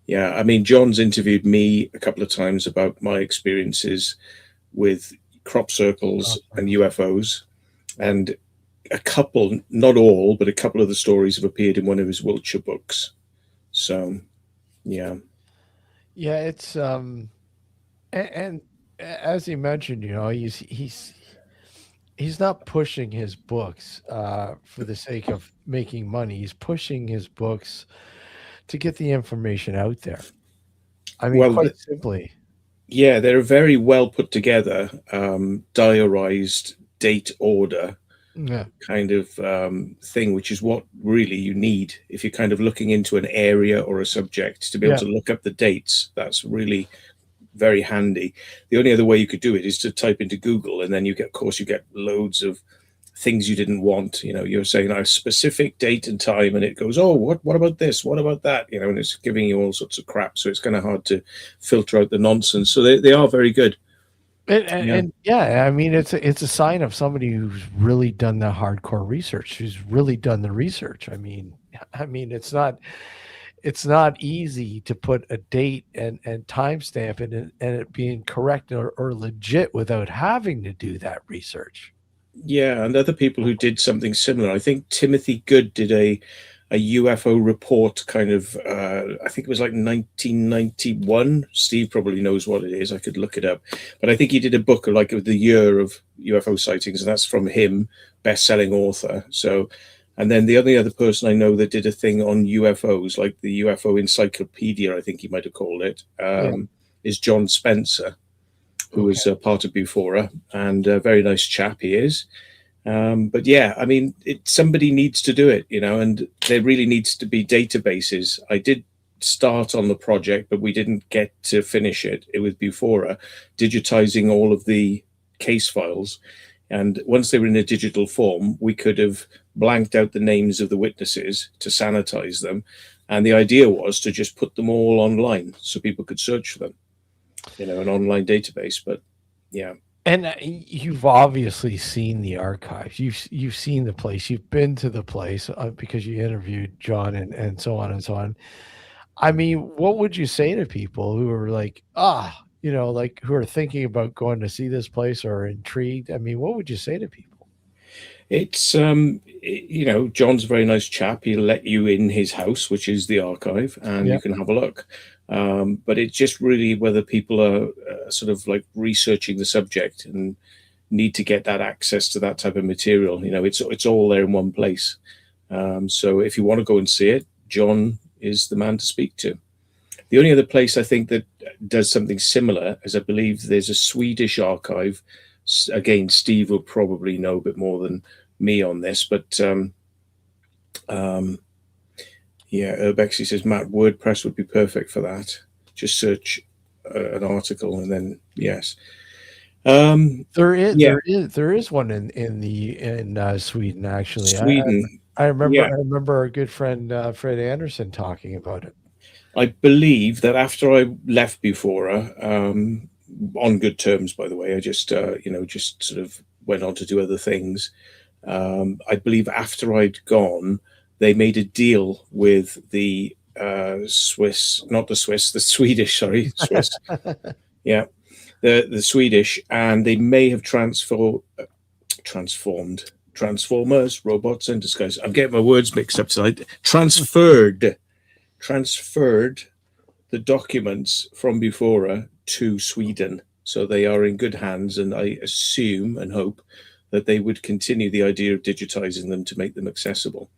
yeah, I mean, John's interviewed me a couple of times about my experiences with crop circles and UFOs, and a couple, not all, but a couple of the stories have appeared in one of his Wiltshire books. So yeah. Yeah, it's and as he mentioned, you know, he's not pushing his books for the sake of making money. He's pushing his books to get the information out there. I mean, quite simply. Yeah, they're very well put together, diarized date order kind of thing, which is what really you need if you're kind of looking into an area or a subject, to be able to look up the dates. That's really very handy. The only other way you could do it is to type into Google, and then you get loads of things you didn't want. You know, you're saying a specific date and time, and it goes, oh, what about this? What about that? You know, and it's giving you all sorts of crap. So it's kind of hard to filter out the nonsense. So they are very good. And I mean, it's a sign of somebody who's really done the hardcore research, who's really done the research. I mean, it's not easy to put a date and timestamp and it being correct or legit without having to do that research. Yeah, and other people who did something similar. I think Timothy Good did a UFO report kind of, I think it was like 1991. Steve probably knows what it is. I could look it up. But I think he did a book of the year of UFO sightings, and that's from him, best-selling author. So, and then the only other person I know that did a thing on UFOs, like the UFO Encyclopedia, I think he might have called it, is John Spencer, who was part of Bufora, and a very nice chap he is. But yeah, I mean, somebody needs to do it, you know, and there really needs to be databases. I did start on the project, but we didn't get to finish it. It was Bufora, digitizing all of the case files. And once they were in a digital form, we could have blanked out the names of the witnesses to sanitize them. And the idea was to just put them all online so people could search for them, an online database. But yeah. And you've obviously seen the archives. You've seen the place. You've been to the place because you interviewed John and so on and so on. I mean, what would you say to people who are like, who are thinking about going to see this place or intrigued? I mean, what would you say to people? It's, John's a very nice chap. He'll let you in his house, which is the archive, and you can have a look. But it's just really whether people are sort of like researching the subject and need to get that access to that type of material. It's all there in one place. So if you want to go and see it, John is the man to speak to. The only other place I think that does something similar is I believe there's a Swedish archive. Again, Steve will probably know a bit more than me on this, but Urbexy says, Matt, WordPress would be perfect for that. Just search an article and then yes. There is one in Sweden actually. Sweden. I remember our good friend Fred Anderson talking about it. I believe that after I left Bufora, on good terms, by the way, I just just sort of went on to do other things. I believe after I'd gone, they made a deal with the Swedish, yeah, the Swedish, and they may have transformed Transformers, robots in disguise. I'm getting my words mixed up tonight. Transferred the documents from Bufora to Sweden. So they are in good hands, and I assume and hope that they would continue the idea of digitizing them to make them accessible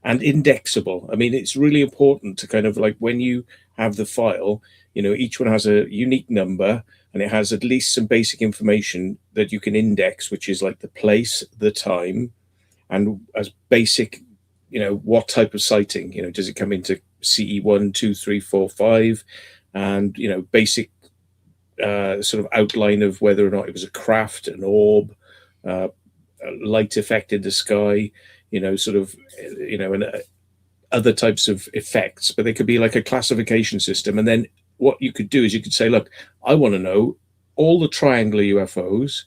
and indexable. I mean, it's really important to kind of like when you have the file, each one has a unique number and it has at least some basic information that you can index, which is like the place, the time, and as basic, what type of sighting, does it come into CE 1, 2, 3, 4, 5, and, basic sort of outline of whether or not it was a craft, an orb, a light effect in the sky, and other types of effects. But they could be like a classification system. And then what you could do is you could say, look, I want to know all the triangular UFOs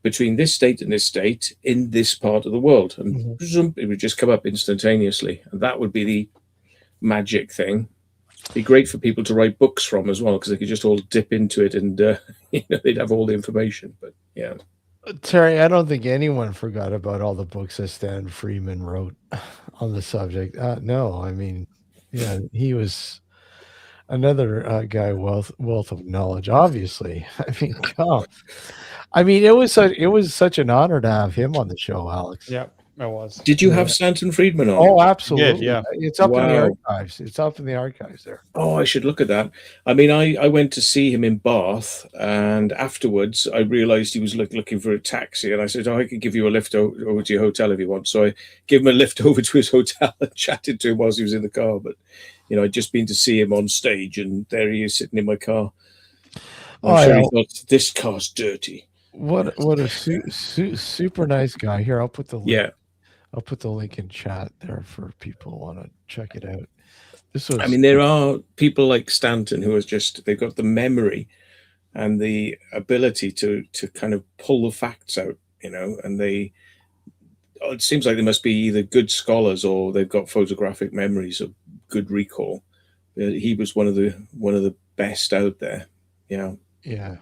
between this date and this date in this part of the world. And it would just come up instantaneously. And that would be the magic thing. Be great for people to write books from as well, because they could just all dip into it and they'd have all the information. But yeah. Terry, I don't think anyone forgot about all the books that Stan Freeman wrote on the subject. No, I mean, yeah, he was another guy wealth of knowledge. Obviously, I mean, God. I mean, it was such an honor to have him on the show, Alex. Yeah, it was. Did you have Stanton Friedman on? Oh, absolutely. Yeah, it's up in the archives. It's up in the archives there. Oh, I should look at that. I mean, I went to see him in Bath, and afterwards I realized he was looking for a taxi, and I said, I could give you a lift over to your hotel if you want. So I gave him a lift over to his hotel and chatted to him whilst he was in the car. But I'd just been to see him on stage, and there he is sitting in my car. I'm sure he thought, this car's dirty. What a super nice guy. Here, I'll put the link. Yeah. I'll put the link in chat there for people who want to check it out. I mean, there are people like Stanton who they've got the memory and the ability to kind of pull the facts out, and it seems like they must be either good scholars or they've got photographic memories of good recall. He was one of the best out there. Yeah. Yeah.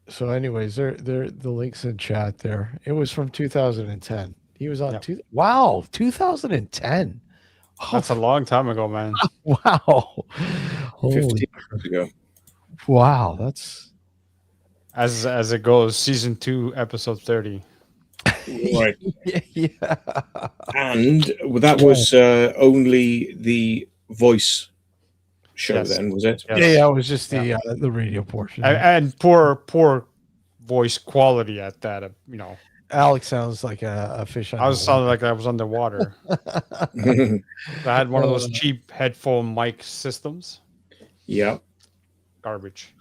So anyways, the links in chat there. It was from 2010. He was on 2010. That's a long time ago, man. Wow. 15 years ago. Wow, that's as it goes, season 2, episode 30. Right. Yeah. And that was only the voice show then, was it? Yes. Yeah, it was just the radio portion. And poor voice quality at that, Alex sounds like a fish. Sounded like I was underwater. I had one of those cheap headphone mic systems. Yeah. Garbage.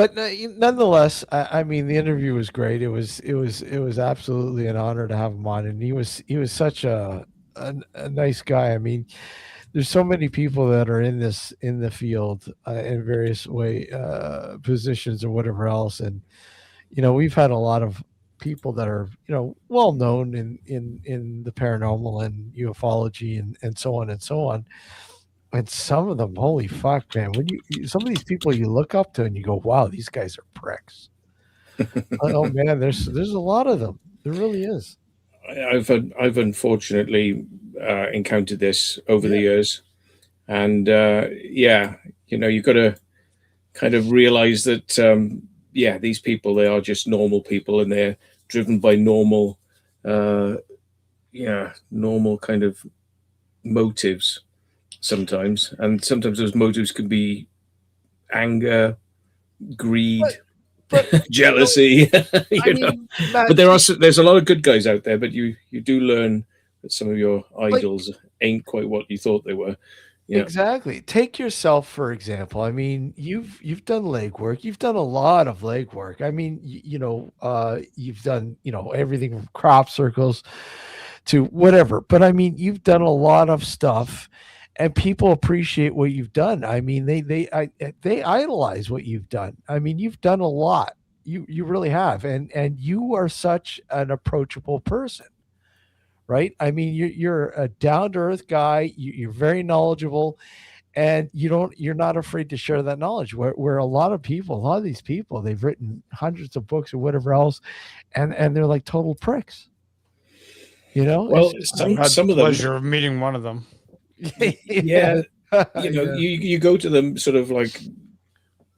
But nonetheless, I mean, the interview was great. It was absolutely an honor to have him on, and he was such a nice guy. I mean, there's so many people that are in the field in various positions or whatever else, and we've had a lot of people that are well known in the paranormal and ufology and so on and so on. And some of them, holy fuck, man! When some of these people you look up to and you go, "Wow, these guys are pricks." Oh man, there's a lot of them. There really is. I've unfortunately encountered this over the years, and you've got to kind of realize that these people, they are just normal people, and they're driven by normal kind of motives sometimes, and sometimes those motives can be anger, greed, jealousy. But there's a lot of good guys out there, but you do learn that some of your idols ain't quite what you thought they were. Exactly. Take yourself for example. I mean, you've done legwork. You've done a lot of legwork. I mean, you've done everything from crop circles to whatever. But I mean, you've done a lot of stuff, and people appreciate what you've done. I mean, they idolize what you've done. I mean, you've done a lot. You really have, and you are such an approachable person. Right? I mean, you're a down to earth guy. You're very knowledgeable, and you're not afraid to share that knowledge. Where a lot of these people, they've written hundreds of books or whatever else, and they're like total pricks. Well, some of them. Pleasure of meeting one of them. Yeah, you go to them sort of like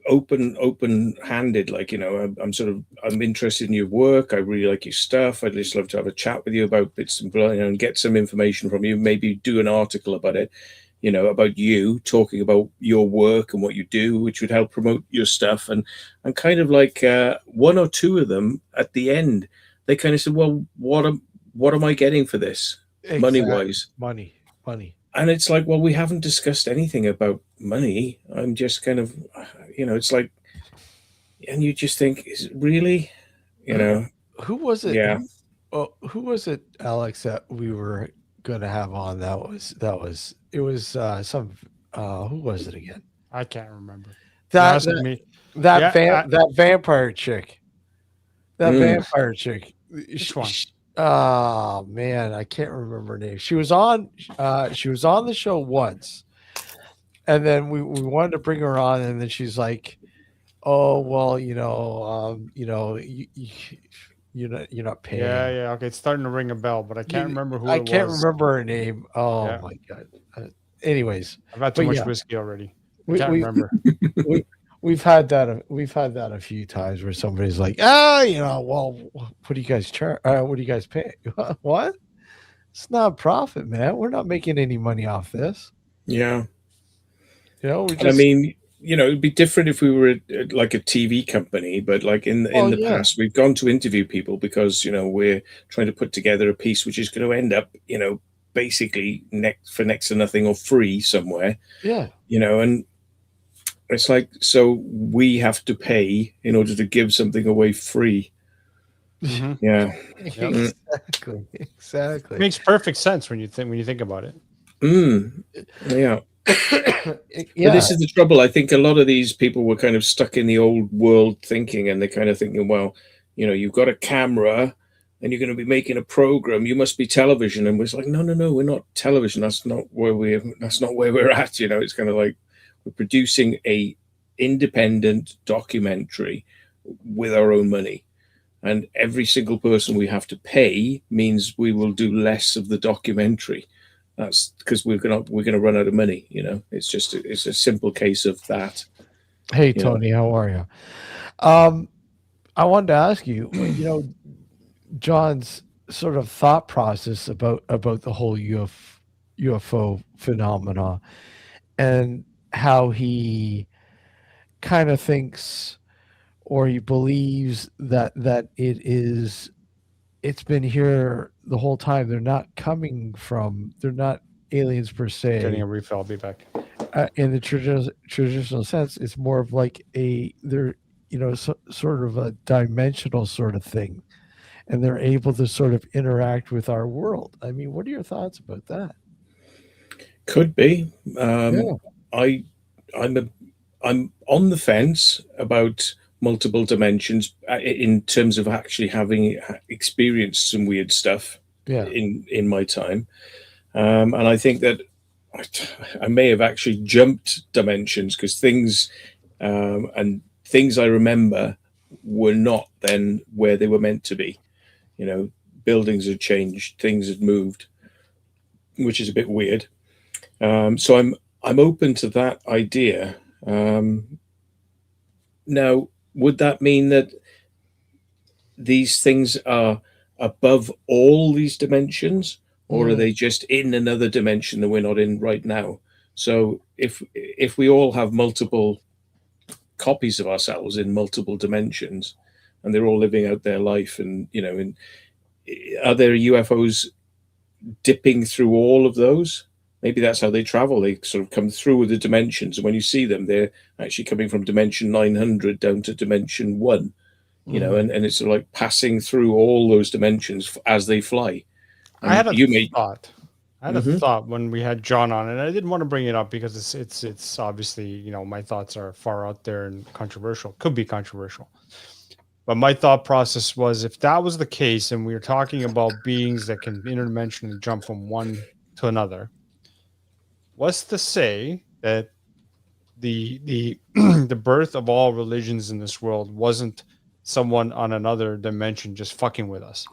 open-handed, like I'm interested in your work. I really like your stuff. I'd just love to have a chat with you about bits and get some information from you. Maybe do an article about it, about you, talking about your work and what you do, which would help promote your stuff. And kind of like one or two of them at the end, they kind of said, "Well, what am I getting for this, money-wise?" Money. And it's like, well, we haven't discussed anything about money. I'm just kind of, it's like, and you just think, is it really, Who was it? Yeah. Who was it, Alex, that we were going to have on? It was some, who was it again? I can't remember. That vampire chick. Vampire chick. Which one? Oh man, I can't remember her name. She was on the show once, and then we wanted to bring her on, and then she's like, "Oh well, you're not paying." Yeah. Okay, it's starting to ring a bell, but I can't remember who. I can't remember her name. Oh my god. Anyways, I've had too much whiskey already. I can't remember. We've had that a few times where somebody's like, well, what do you guys charge? What do you guys pay? What? It's not a profit, man. We're not making any money off this. Yeah. I mean, it'd be different if we were like a TV company, but like in the past, we've gone to interview people because, we're trying to put together a piece which is going to end up, basically for next to nothing or free somewhere. Yeah. And it's like, so we have to pay in order to give something away free. Mm-hmm. Yeah. Exactly. It makes perfect sense when you think about it. Yeah. But this is the trouble. I think a lot of these people were kind of stuck in the old world thinking, and they're kind of thinking, well, you've got a camera and you're going to be making a program. You must be television. And we're like, no, we're not television. That's not where we're at. It's kind of like, we're producing a independent documentary with our own money, and every single person we have to pay means we will do less of the documentary. That's because we're gonna run out of money. It's a simple case of that. Hey Tony, how are you? I wanted to ask you, John's sort of thought process about the whole UFO phenomena, and how he kind of thinks, or he believes that it's been here the whole time. They're not aliens per se. Getting a refill, I'll be back. In the traditional sense, it's more of like sort of a dimensional sort of thing, and they're able to sort of interact with our world. I mean, what are your thoughts about that? Could be. Yeah. I'm on the fence about multiple dimensions in terms of actually having experienced some weird stuff in my time. And I think that I may have actually jumped dimensions because things and things I remember were not then where they were meant to be. You know, buildings had changed, things had moved, which is a bit weird. So I'm open to that idea. Now, would that mean that these things are above all these dimensions, or are they just in another dimension that we're not in right now? So if we all have multiple copies of ourselves in multiple dimensions, and they're all living out their life, and are there UFOs dipping through all of those? Maybe that's how they travel. They sort of come through the dimensions, and when you see them, they're actually coming from dimension 900 down to dimension 1. And it's sort of like passing through all those dimensions as they fly. I had a thought. I had a thought when we had John on, and I didn't want to bring it up because it's obviously, my thoughts are far out there and controversial. Could be controversial. But my thought process was, if that was the case, and we were talking about beings that can interdimensionally jump from one to another, what's to say that the the birth of all religions in this world wasn't someone on another dimension just fucking with us?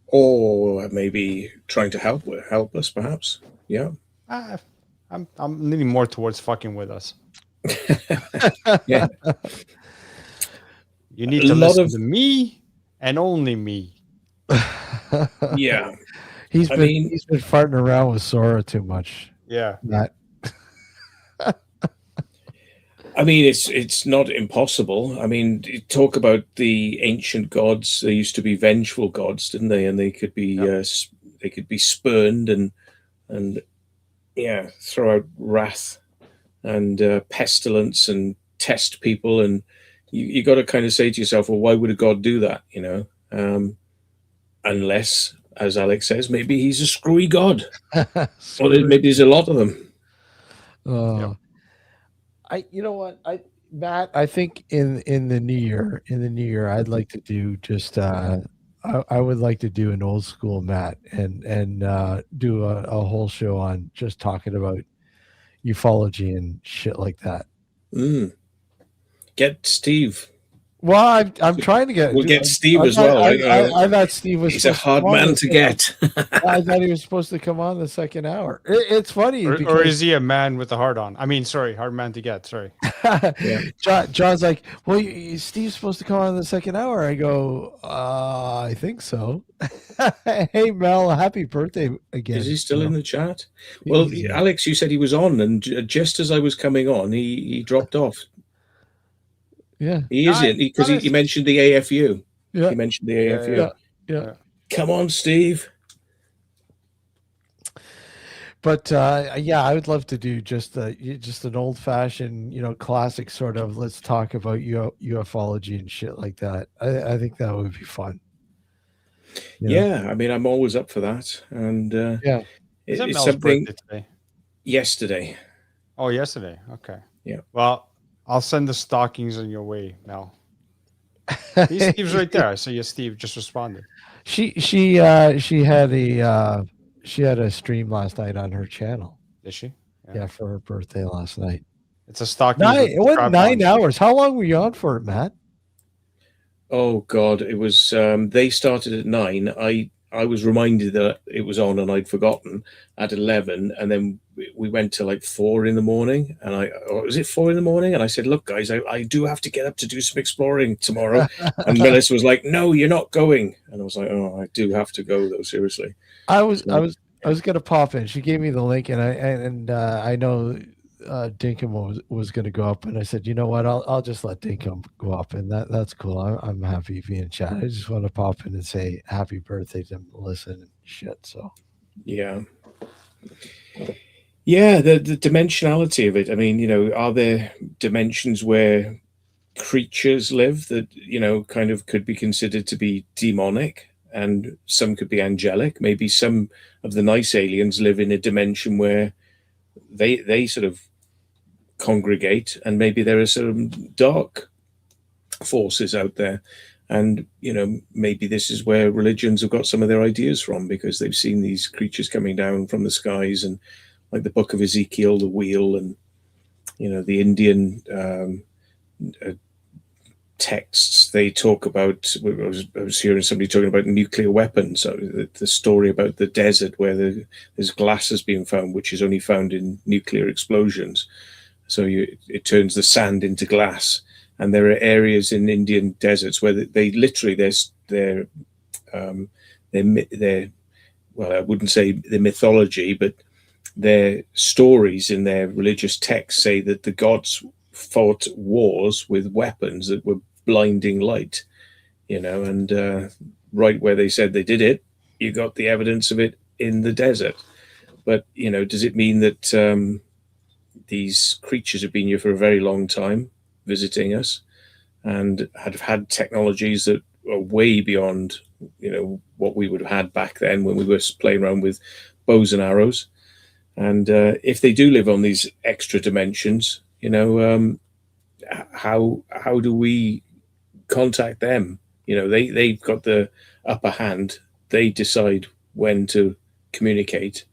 Or maybe trying to help us, perhaps. Yeah. I'm leaning more towards fucking with us. Yeah. You need to listen to me and only me. Yeah. He's been farting around with Sora too much. Yeah. Matt. I mean, it's not impossible. I mean, talk about the ancient gods. They used to be vengeful gods, didn't they? And they could be spurned and throw out wrath and pestilence and test people. And you got to kind of say to yourself, well, why would a god do that? Unless, as Alex says, maybe he's a screwy god, or maybe there's a lot of them. Matt, I think in the new year, I'd like to do just I would like to do an old school Matt and do a whole show on just talking about ufology and shit like that. Get Steve. Well, I'm trying to get. We'll get Steve as well. I thought Steve was. He's a hard man to get. I thought he was supposed to come on the second hour. It's funny, or is he a man with a hard on? I mean, sorry, hard man to get. Sorry. John's like, well, Steve's supposed to come on the second hour. I go, I think so. Hey Mel, happy birthday again. Is he still in the chat? Well, Alex, you said he was on, and just as I was coming on, he dropped off. Yeah, he is in because he mentioned the AFU. Yeah, he mentioned the AFU. Yeah. Come on, Steve. But I would love to do just an old fashioned, classic sort of let's talk about ufology and shit like that. I think that would be fun. Yeah, I mean, I'm always up for that. And it's something today. Yesterday. Oh, yesterday. Okay. Yeah. Well, I'll send the stockings on your way now. Steve's right there. I saw you. Steve just responded. She had a stream last night on her channel. Did she? Yeah, for her birthday last night. It's a stocking. It was 9 hours. How long were you on for it, Matt? Oh God, it was. They started at 9. I was reminded that it was on, and I'd forgotten at 11, and then we went to like 4 in the morning, and was it 4 in the morning? And I said, look, guys, I do have to get up to do some exploring tomorrow. And Melissa was like, no, you're not going. And I was like, oh, I do have to go though, seriously. I was gonna pop in. She gave me the link, and I know Dinkum was gonna go up, and I said, you know what, I'll just let Dinkum go up, and that's cool. I'm happy to be in chat. I just want to pop in and say happy birthday to Melissa and shit. So yeah. Yeah, the dimensionality of it. I mean, are there dimensions where creatures live that, kind of could be considered to be demonic, and some could be angelic? Maybe some of the nice aliens live in a dimension where they sort of congregate, and maybe there are some dark forces out there. And maybe this is where religions have got some of their ideas from, because they've seen these creatures coming down from the skies, and like the book of Ezekiel, the wheel, and the Indian texts, they talk about, I was hearing somebody talking about nuclear weapons. So the story about the desert where there's glass has been found, which is only found in nuclear explosions. So it turns the sand into glass. And there are areas in Indian deserts where they literally, they're well, I wouldn't say the mythology, but their stories in their religious texts say that the gods fought wars with weapons that were blinding light, and right where they said they did it, you got the evidence of it in the desert. But, does it mean that these creatures have been here for a very long time, visiting us, and have had technologies that are way beyond, what we would have had back then when we were playing around with bows and arrows? And if they do live on these extra dimensions, how do we contact them? They've got the upper hand. They decide when to communicate.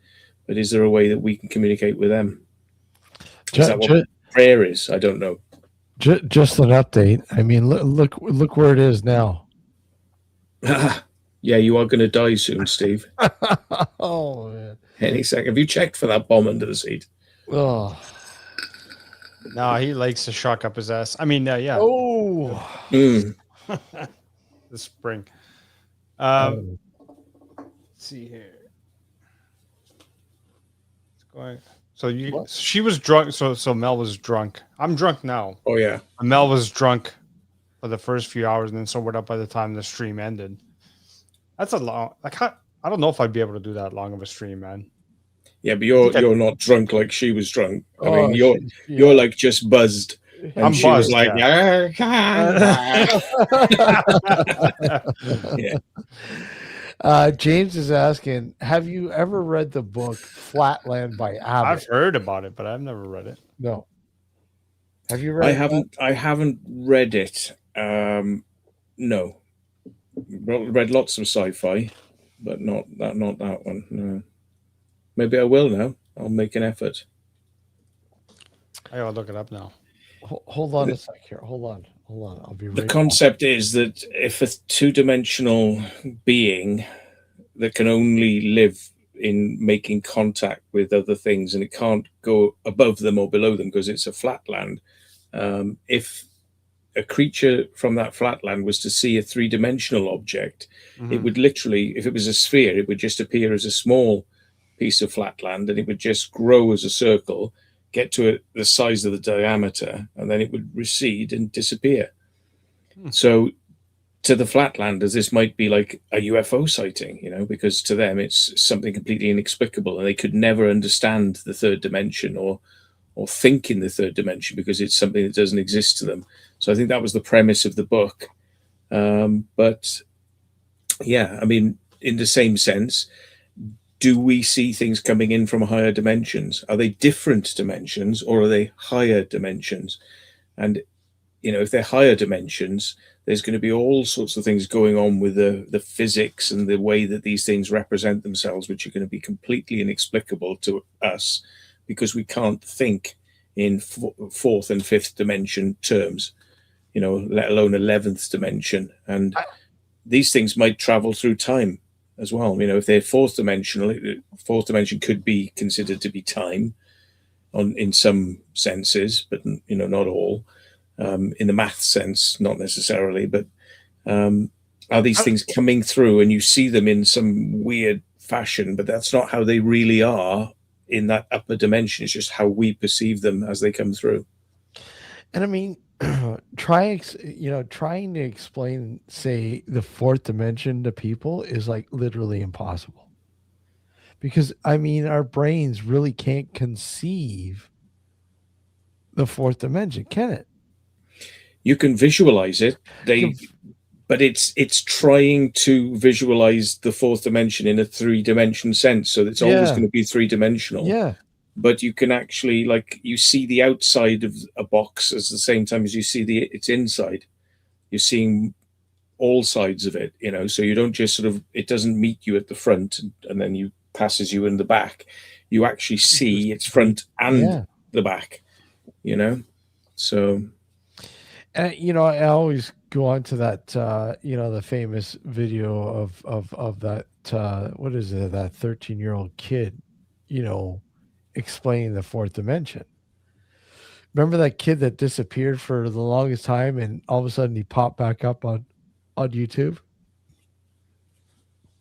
But is there a way that we can communicate with them? Is that what prayer is? I don't know. Just an update. I mean, look where it is now. Yeah, you are going to die soon, Steve. Oh, man. Any second. Have you checked for that bomb under the seat? Oh. No, he likes to shock up his ass. I mean, yeah. Oh. The spring. Let's see here. It's going. So she was drunk. So Mel was drunk. I'm drunk now. Oh yeah. And Mel was drunk for the first few hours, and then sobered up by the time the stream ended. That's a long. I don't know if I'd be able to do that long of a stream, man. Yeah, but you're not drunk like she was drunk. I mean, you're like just buzzed. And I'm she buzzed, was like, yeah. James is asking, have you ever read the book Flatland by Abbott? I've heard about it, but I've never read it. No. Have you read it? I haven't read it. No. Read lots of sci-fi, but not that one. No. Maybe I will now. I'll make an effort. I gotta look it up now. Hold on a sec here. Hold on. I'll be right The concept is that if a two-dimensional being that can only live in making contact with other things, and it can't go above them or below them because it's a flatland, if a creature from that flatland was to see a three-dimensional object, it would literally, if it was a sphere, it would just appear as a small piece of flatland, and it would just grow as a circle, get to the size of the diameter, and then it would recede and disappear. So to the flatlanders, this might be like a UFO sighting, because to them it's something completely inexplicable, and they could never understand the third dimension or think in the third dimension because it's something that doesn't exist to them. So I think that was the premise of the book. But yeah, I mean, in the same sense, do we see things coming in from higher dimensions? Are they different dimensions, or are they higher dimensions? And, if they're higher dimensions, there's going to be all sorts of things going on with the physics and the way that these things represent themselves, which are going to be completely inexplicable to us because we can't think in fourth and fifth dimension terms, let alone 11th dimension. And these things might travel through time as well. If they're fourth dimension could be considered to be time in some senses, but not all. In the math sense, not necessarily. But are these things coming through and you see them in some weird fashion, but that's not how they really are in that upper dimension. It's just how we perceive them as they come through. And I mean, trying to explain, say, the fourth dimension to people is like literally impossible, because I mean, our brains really can't conceive the fourth dimension, can it? You can visualize it. But it's trying to visualize the fourth dimension in a 3-dimension sense. So it's always going to be 3-dimensional. Yeah. But you can actually, like, you see the outside of a box at the same time as you see its inside. You're seeing all sides of it, you know, so you don't just sort of, it doesn't meet you at the front and then you passes you in the back. You actually see its front and the back, you know. So you know, I always go on to that you know, the famous video of that what is it, that 13-year-old kid, you know, explaining the fourth dimension. Remember that kid that disappeared for the longest time and all of a sudden he popped back up on YouTube?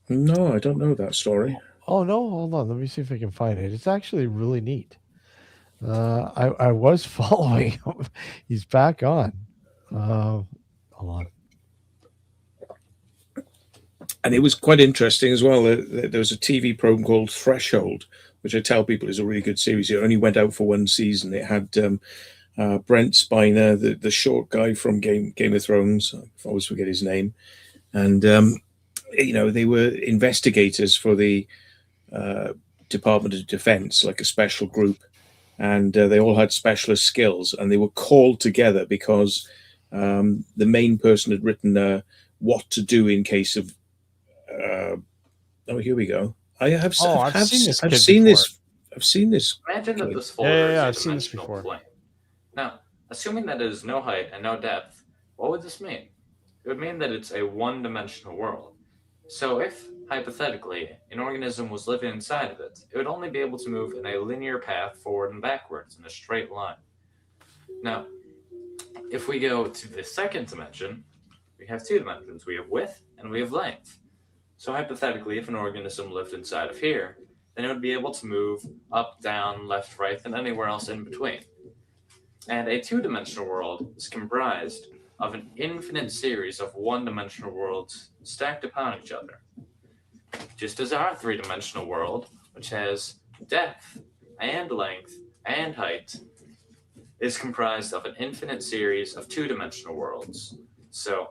No, I don't know that story. Oh no, hold on. Let me see if I can find it. It's actually really neat. I was following him. He's back on. Hold on. And it was quite interesting as well. There was a TV program called Threshold, which I tell people is a really good series. It only went out for one season. It had Brent Spiner, the short guy from Game of Thrones. I always forget his name. And, you know, they were investigators for the Department of Defense, like a special group. And they all had specialist skills. And they were called together because the main person had written what to do in case of... oh, here we go. I've seen this. Imagine that this folder I've is a seen this dimensional before. plane. Now, assuming that it is no height and no depth, what would this mean? It would mean that it's a one-dimensional world. So if, hypothetically, an organism was living inside of it, it would only be able to move in a linear path forward and backwards in a straight line. Now, if we go to the second dimension, we have 2 dimensions. We have width and we have length. So hypothetically, if an organism lived inside of here, then it would be able to move up, down, left, right, and anywhere else in between. And a 2-dimensional world is comprised of an infinite series of 1-dimensional worlds stacked upon each other. Just as our 3-dimensional world, which has depth and length and height, is comprised of an infinite series of 2-dimensional worlds. So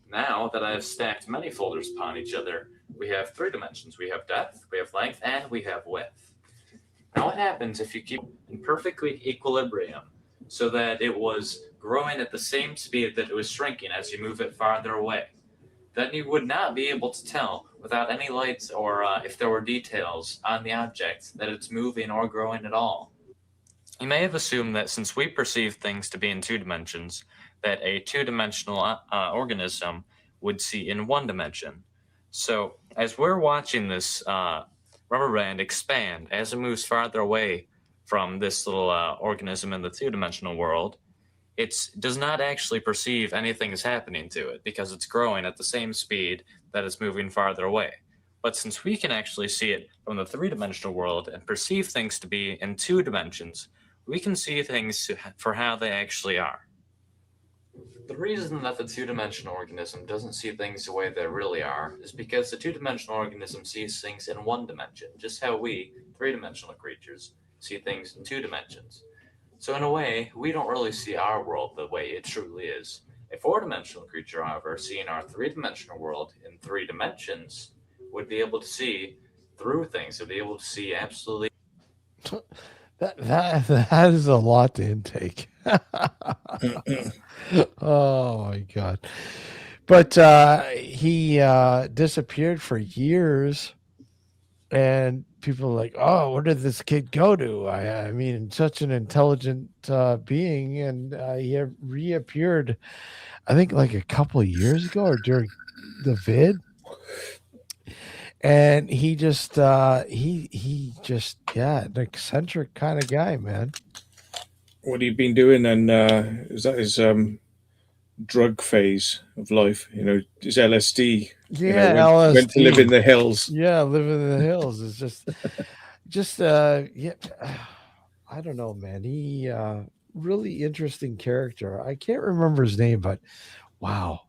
now that I have stacked many folders upon each other, we have 3 dimensions. We have depth, we have length, and we have width. Now what happens if you keep in perfect equilibrium so that it was growing at the same speed that it was shrinking as you move it farther away? Then you would not be able to tell without any lights or if there were details on the object that it's moving or growing at all. You may have assumed that since we perceive things to be in 2 dimensions, that a 2-dimensional organism would see in 1 dimension. So as we're watching this rubber band expand as it moves farther away from this little organism in the 2-dimensional world, it does not actually perceive anything is happening to it because it's growing at the same speed that it's moving farther away. But since we can actually see it from the 3-dimensional world and perceive things to be in 2 dimensions, we can see things for how they actually are. The reason that the 2-dimensional organism doesn't see things the way they really are is because the 2-dimensional organism sees things in 1 dimension, just how we, 3-dimensional creatures, see things in 2 dimensions. So in a way, we don't really see our world the way it truly is. A 4-dimensional creature, however, seeing our 3-dimensional world in 3 dimensions, would be able to see through things, would be able to see absolutely... That is a lot to intake. Oh my God. But he disappeared for years and people are like, oh, where did this kid go to? I mean, such an intelligent being, and he reappeared, I think like a couple of years ago or during the vid. And he just he just an eccentric kind of guy, man. What have you been doing? And is that his drug phase of life? You know, his LSD. Yeah, LSD. Went to live in the hills. Yeah, living in the hills is just yeah. I don't know, man. He really interesting character. I can't remember his name, but wow.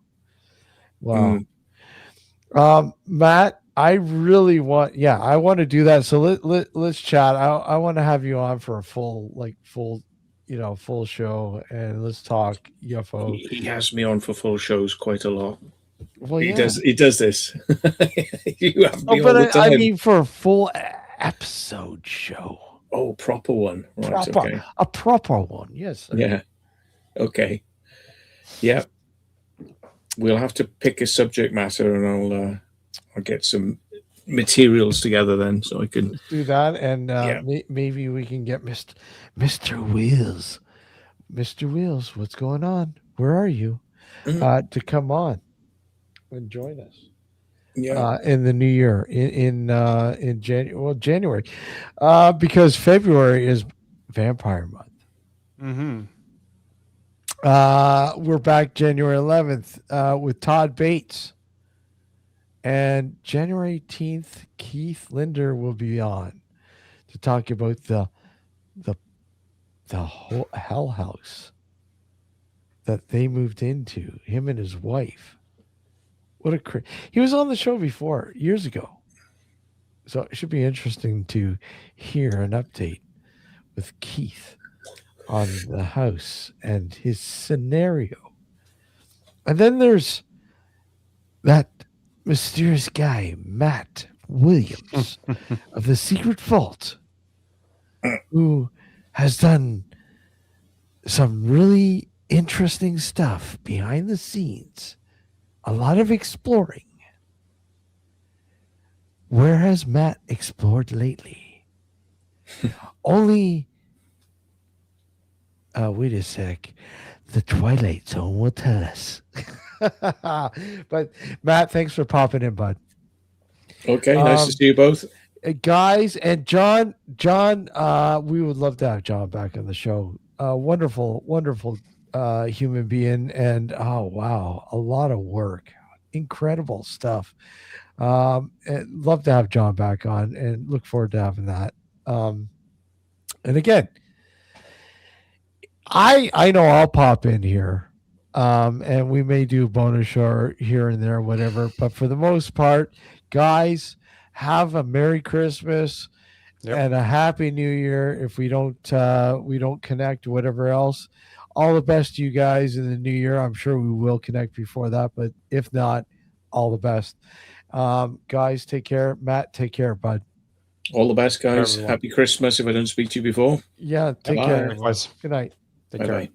Matt, I really want, I want to do that. So let's chat. I want to have you on for a full show, and let's talk UFO. He has me on for full shows quite a lot. Well, he does this. You have me all but the time. I mean for a full episode show. Oh, proper one. Right, proper, okay. A proper one. Yes. Sir. Yeah. Okay. Yeah. We'll have to pick a subject matter, and I'll get some materials together then, so I can do that, and maybe we can get Mr. Wheels. Mr. Wheels, what's going on? Where are you? To come on and join us. Yeah. In the new year, in January, because February is Vampire Month. Mm-hmm. We're back January 11th with Todd Bates, and January 18th, Keith Linder will be on to talk about the whole hell house that they moved into, him and his wife. What a he was on the show before, years ago. So it should be interesting to hear an update with Keith on the house and his scenario. And then there's that mysterious guy, Matt Williams of the Secret Vault, who has done some really interesting stuff behind the scenes. A lot of exploring. Where has Matt explored lately? Only, wait a sec, the Twilight Zone will tell us. But Matt, thanks for popping in, bud. Okay, nice to see you both. Guys, and John, we would love to have John back on the show. Wonderful human being, and oh wow, a lot of work, incredible stuff. Love to have John back on, and look forward to having that. And again, I know I'll pop in here, and we may do bonus show here and there, whatever. But for the most part, guys, have a Merry Christmas and a Happy New Year. If we don't connect, whatever else, all the best to you guys in the new year. I'm sure we will connect before that, but if not, all the best. Guys, take care. Matt, take care, bud. All the best, guys. Happy Christmas if I don't speak to you before. Yeah, take care. Good night. Take care.